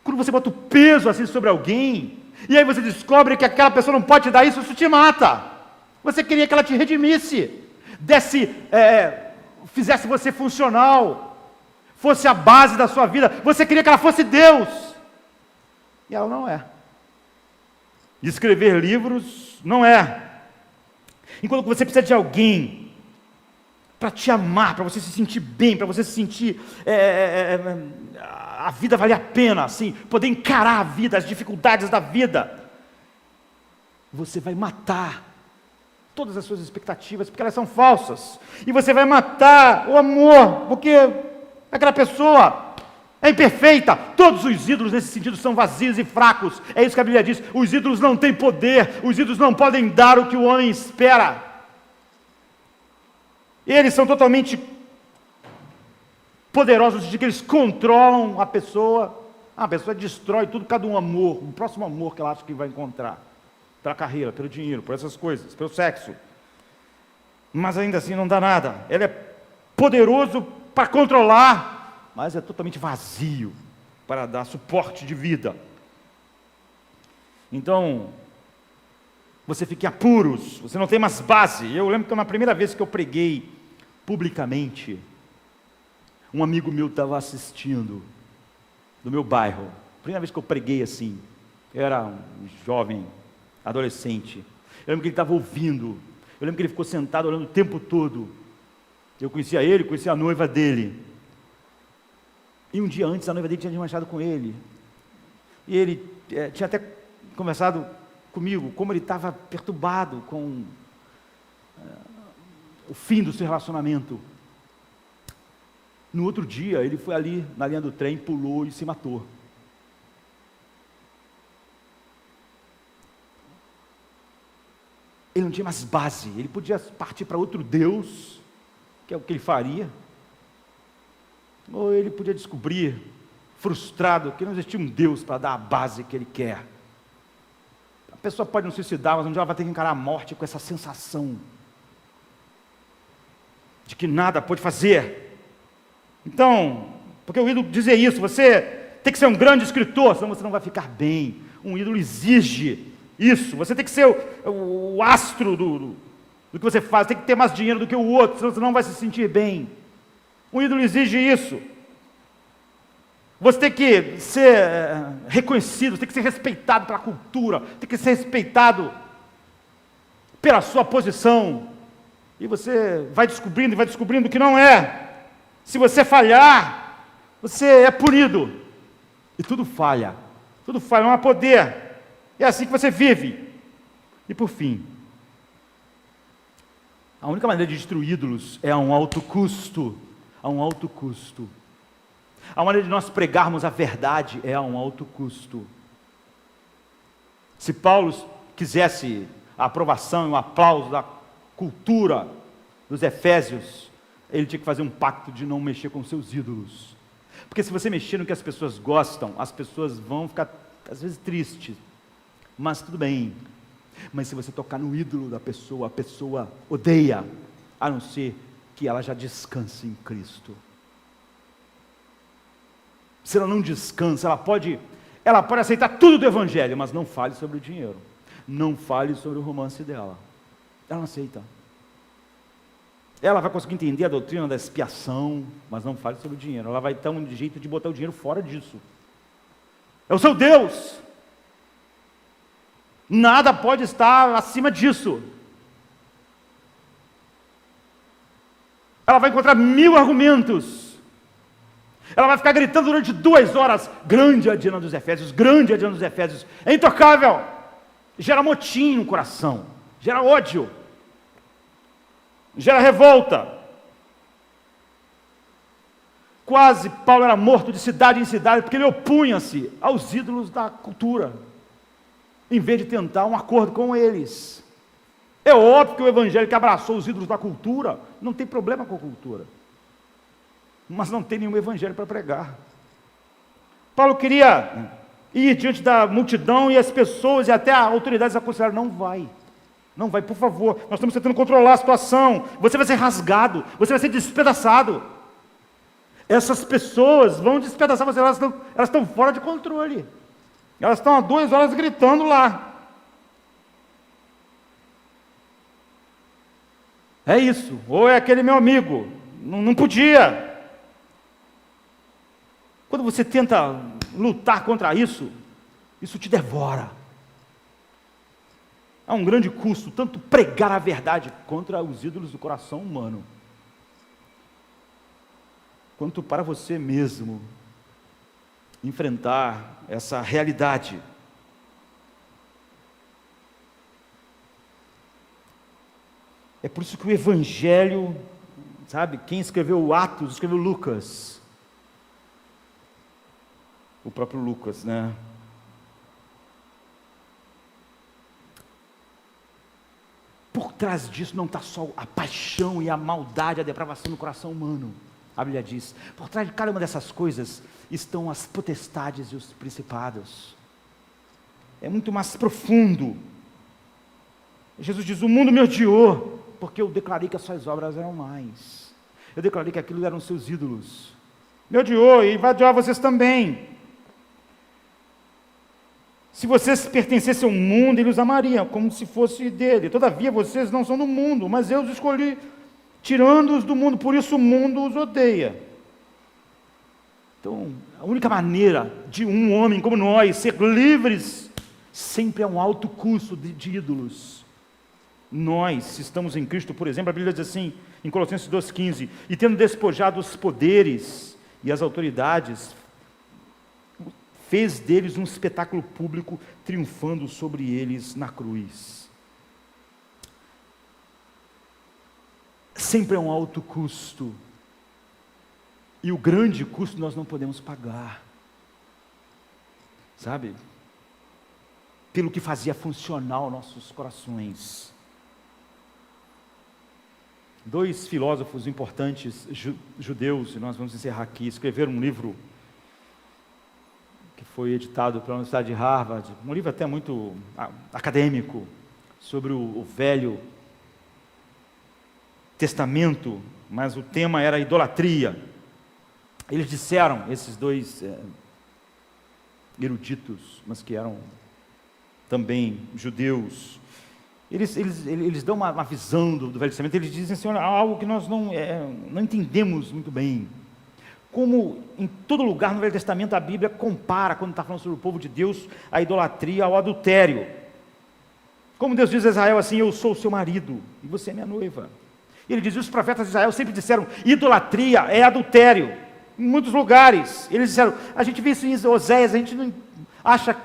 B: quando você bota o peso assim sobre alguém, e aí você descobre que aquela pessoa não pode te dar isso, isso te mata. Você queria que ela te redimisse, fizesse você funcional, fosse a base da sua vida, você queria que ela fosse Deus, e ela não é. Escrever livros não é. Enquanto você precisa de alguém para te amar, para você se sentir bem, para você se sentir a vida vale a pena, assim, poder encarar a vida, as dificuldades da vida, você vai matar todas as suas expectativas, porque elas são falsas, e você vai matar o amor, porque aquela pessoa é imperfeita. Todos os ídolos nesse sentido são vazios e fracos, é isso que a Bíblia diz, os ídolos não têm poder, os ídolos não podem dar o que o homem espera, eles são totalmente poderosos de que eles controlam a pessoa destrói tudo por causa de um amor, um próximo amor que ela acha que vai encontrar, pela carreira, pelo dinheiro, por essas coisas, pelo sexo, mas ainda assim não dá nada. Ele é poderoso para controlar, mas é totalmente vazio para dar suporte de vida. Então, você fica em apuros, você não tem mais base. Eu lembro que na primeira vez que eu preguei publicamente, um amigo meu estava assistindo, do meu bairro, primeira vez que eu preguei assim, eu era um jovem, adolescente, eu lembro que ele estava ouvindo, eu lembro que ele ficou sentado olhando o tempo todo, eu conhecia ele, conhecia a noiva dele, e um dia antes a noiva dele tinha desmanchado com ele, e ele tinha até conversado comigo, como ele estava perturbado com o fim do seu relacionamento. No outro dia, ele foi ali na linha do trem, pulou e se matou. Ele não tinha mais base, ele podia partir para outro Deus, que é o que ele faria, ou ele podia descobrir, frustrado, que não existia um Deus para dar a base que ele quer. A pessoa pode não se suicidar, mas um dia ela vai ter que encarar a morte com essa sensação de que nada pode fazer. Então, porque o ídolo dizia isso, você tem que ser um grande escritor, senão você não vai ficar bem. Um ídolo exige isso, você tem que ser o astro do que você faz, tem que ter mais dinheiro do que o outro, senão você não vai se sentir bem. Um ídolo exige isso. Você tem que ser reconhecido, tem que ser respeitado pela cultura, tem que ser respeitado pela sua posição. E você vai descobrindo que não é. Se você falhar, você é punido. E tudo falha, não há poder. É assim que você vive. E por fim, a única maneira de destruir ídolos é a um alto custo. A um alto custo. A maneira de nós pregarmos a verdade é a um alto custo. Se Paulo quisesse a aprovação e o aplauso da cultura dos Efésios, ele tinha que fazer um pacto de não mexer com seus ídolos. Porque se você mexer no que as pessoas gostam, as pessoas vão ficar, às vezes, tristes. Mas tudo bem. Mas se você tocar no ídolo da pessoa, a pessoa odeia, a não ser que ela já descanse em Cristo. Se ela não descansa, ela pode aceitar tudo do Evangelho, mas não fale sobre o dinheiro. Não fale sobre o romance dela. Ela não aceita. Ela vai conseguir entender a doutrina da expiação, mas não fale sobre o dinheiro. Ela vai ter um jeito de botar o dinheiro fora disso. É o seu Deus. Nada pode estar acima disso. Ela vai encontrar 1000 argumentos. Ela vai ficar gritando durante 2 horas, grande é a Diana dos Efésios, grande é a Diana dos Efésios. É intocável. Gera motim no coração, gera ódio, gera revolta. Quase Paulo era morto de cidade em cidade, porque ele opunha-se aos ídolos da cultura, em vez de tentar um acordo com eles. É óbvio que o evangelho que abraçou os ídolos da cultura, não tem problema com a cultura, mas não tem nenhum evangelho para pregar. Paulo queria ir diante da multidão e as pessoas e até as autoridades aconselharam, não vai, por favor, nós estamos tentando controlar a situação, você vai ser rasgado, você vai ser despedaçado. Essas pessoas vão despedaçar você, elas estão fora de controle, elas estão há 2 horas gritando lá. É isso, ou é aquele meu amigo, não podia. Quando você tenta lutar contra isso, isso te devora. Há um grande custo, tanto pregar a verdade contra os ídolos do coração humano, quanto para você mesmo enfrentar essa realidade. É por isso que o Evangelho, sabe, quem escreveu Atos, escreveu Lucas. O próprio Lucas, né? Por trás disso não está só a paixão e a maldade, a depravação no coração humano. A Bíblia diz, por trás de cada uma dessas coisas estão as potestades e os principados. É muito mais profundo. Jesus diz, o mundo me odiou, porque eu declarei que as suas obras eram mais. Eu declarei que aquilo eram seus ídolos. Me odiou e vai odiar vocês também. Se vocês pertencessem ao mundo, ele os amaria, como se fosse dele. Todavia, vocês não são do mundo, mas eu os escolhi, tirando-os do mundo, por isso o mundo os odeia. Então, a única maneira de um homem como nós ser livres, sempre é um alto custo de ídolos. Nós, se estamos em Cristo, por exemplo, a Bíblia diz assim, em Colossenses 2,15, e tendo despojado os poderes e as autoridades, fez deles um espetáculo público, triunfando sobre eles na cruz. Sempre é um alto custo, e o grande custo nós não podemos pagar, sabe? Pelo que fazia funcional nossos corações. Dois filósofos importantes judeus, e nós vamos encerrar aqui, escreveram um livro que foi editado pela Universidade de Harvard, um livro até muito acadêmico, sobre o Velho Testamento, mas o tema era idolatria. Eles disseram, esses dois eruditos, mas que eram também judeus, eles dão uma visão do Velho Testamento. Eles dizem assim, olha, algo que nós não entendemos muito bem. Como em todo lugar no Velho Testamento a Bíblia compara, quando está falando sobre o povo de Deus, a idolatria ao adultério. Como Deus diz a Israel assim, eu sou o seu marido e você é minha noiva. Ele diz, os profetas de Israel sempre disseram, idolatria é adultério. Em muitos lugares, eles disseram, a gente vê isso em Oséias, a gente não acha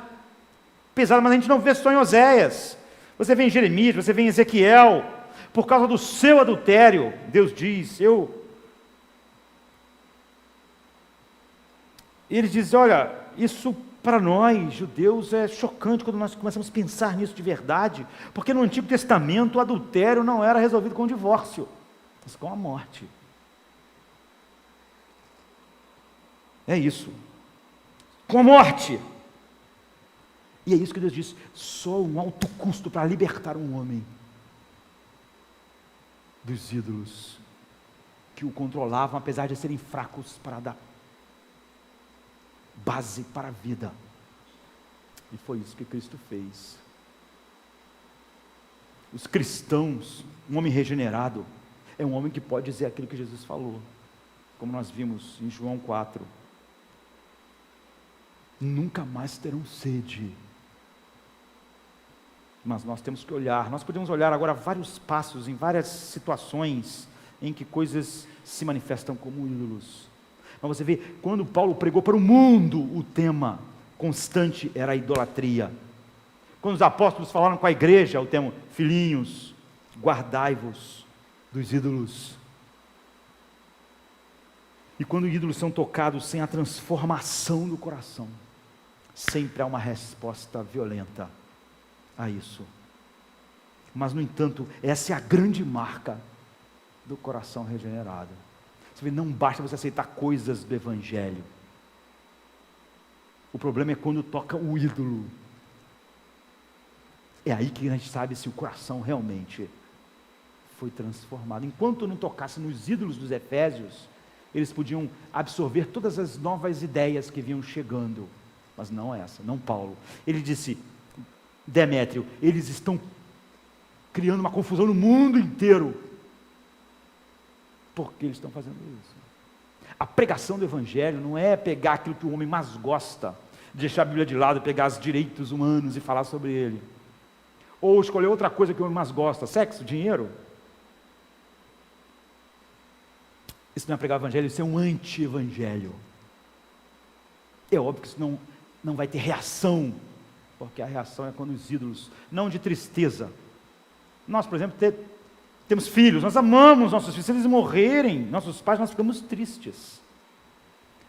B: pesado, mas a gente não vê só em Oséias. Você vê em Jeremias, você vê em Ezequiel, por causa do seu adultério, Deus diz, Eles dizem, olha, isso para nós, judeus, é chocante quando nós começamos a pensar nisso de verdade, porque no Antigo Testamento o adultério não era resolvido com o divórcio, mas com a morte. É isso, com a morte. E é isso que Deus diz, só um alto custo para libertar um homem dos ídolos que o controlavam, apesar de serem fracos para dar base para a vida. E foi isso que Cristo fez. Os cristãos, um homem regenerado, é um homem que pode dizer aquilo que Jesus falou, como nós vimos em João 4. Nunca mais terão sede. Mas nós temos que olhar, nós podemos olhar agora vários passos, em várias situações, em que coisas se manifestam como ídolos. Mas você vê, quando Paulo pregou para o mundo, o tema constante era a idolatria. Quando os apóstolos falaram com a igreja, o tema, filhinhos, guardai-vos dos ídolos. E quando ídolos são tocados sem a transformação do coração, sempre há uma resposta violenta a isso. Mas, no entanto, essa é a grande marca do coração regenerado. Você vê, não basta você aceitar coisas do Evangelho. O problema é quando toca o ídolo. É aí que a gente sabe se o coração realmente foi transformado. Enquanto não tocasse nos ídolos dos Efésios, eles podiam absorver todas as novas ideias que vinham chegando, mas não essa, não Paulo. Ele disse, Demétrio, eles estão criando uma confusão no mundo inteiro. Por que eles estão fazendo isso? A pregação do Evangelho não é pegar aquilo que o homem mais gosta, deixar a Bíblia de lado, pegar os direitos humanos e falar sobre ele. Ou escolher outra coisa que o homem mais gosta, sexo, dinheiro. Isso não é pregar o Evangelho, isso é um anti-evangelho. É óbvio que isso não vai ter reação, porque a reação é quando os ídolos, não de tristeza. Nós, por exemplo, temos filhos, nós amamos nossos filhos, se eles morrerem, nossos pais, nós ficamos tristes.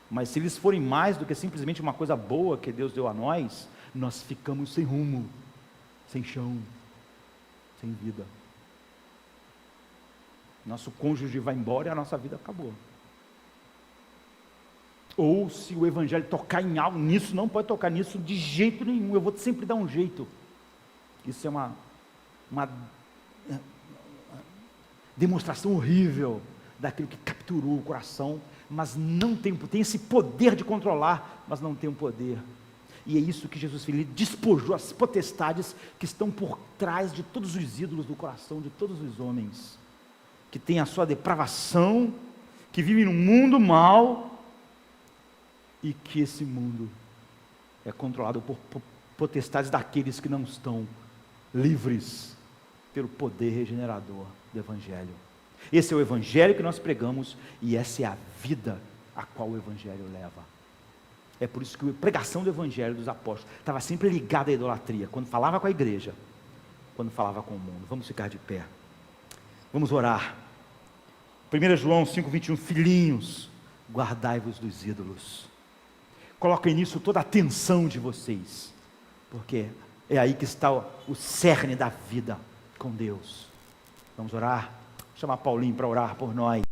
B: Mas se eles forem mais do que simplesmente uma coisa boa que Deus deu a nós, nós ficamos sem rumo, sem chão, sem vida. Nosso cônjuge vai embora e a nossa vida acabou. Ou se o Evangelho tocar em algo, nisso não pode tocar nisso de jeito nenhum, eu vou sempre dar um jeito. Isso é uma demonstração horrível daquilo que capturou o coração, mas não tem esse poder de controlar, mas não tem o poder. E é isso que Jesus fez, ele despojou as potestades que estão por trás de todos os ídolos do coração de todos os homens, que tem a sua depravação, que vive num mundo mau, e que esse mundo é controlado por potestades daqueles que não estão livres pelo poder regenerador do Evangelho. Esse é o Evangelho que nós pregamos, e essa é a vida a qual o Evangelho leva. É por isso que a pregação do Evangelho dos apóstolos estava sempre ligada à idolatria, quando falava com a igreja, quando falava com o mundo. Vamos ficar de pé. Vamos orar. 1 João 5,21, filhinhos, guardai-vos dos ídolos. Coloquem nisso toda a atenção de vocês, porque é aí que está o cerne da vida com Deus. Vamos orar? Vou chamar Paulinho para orar por nós.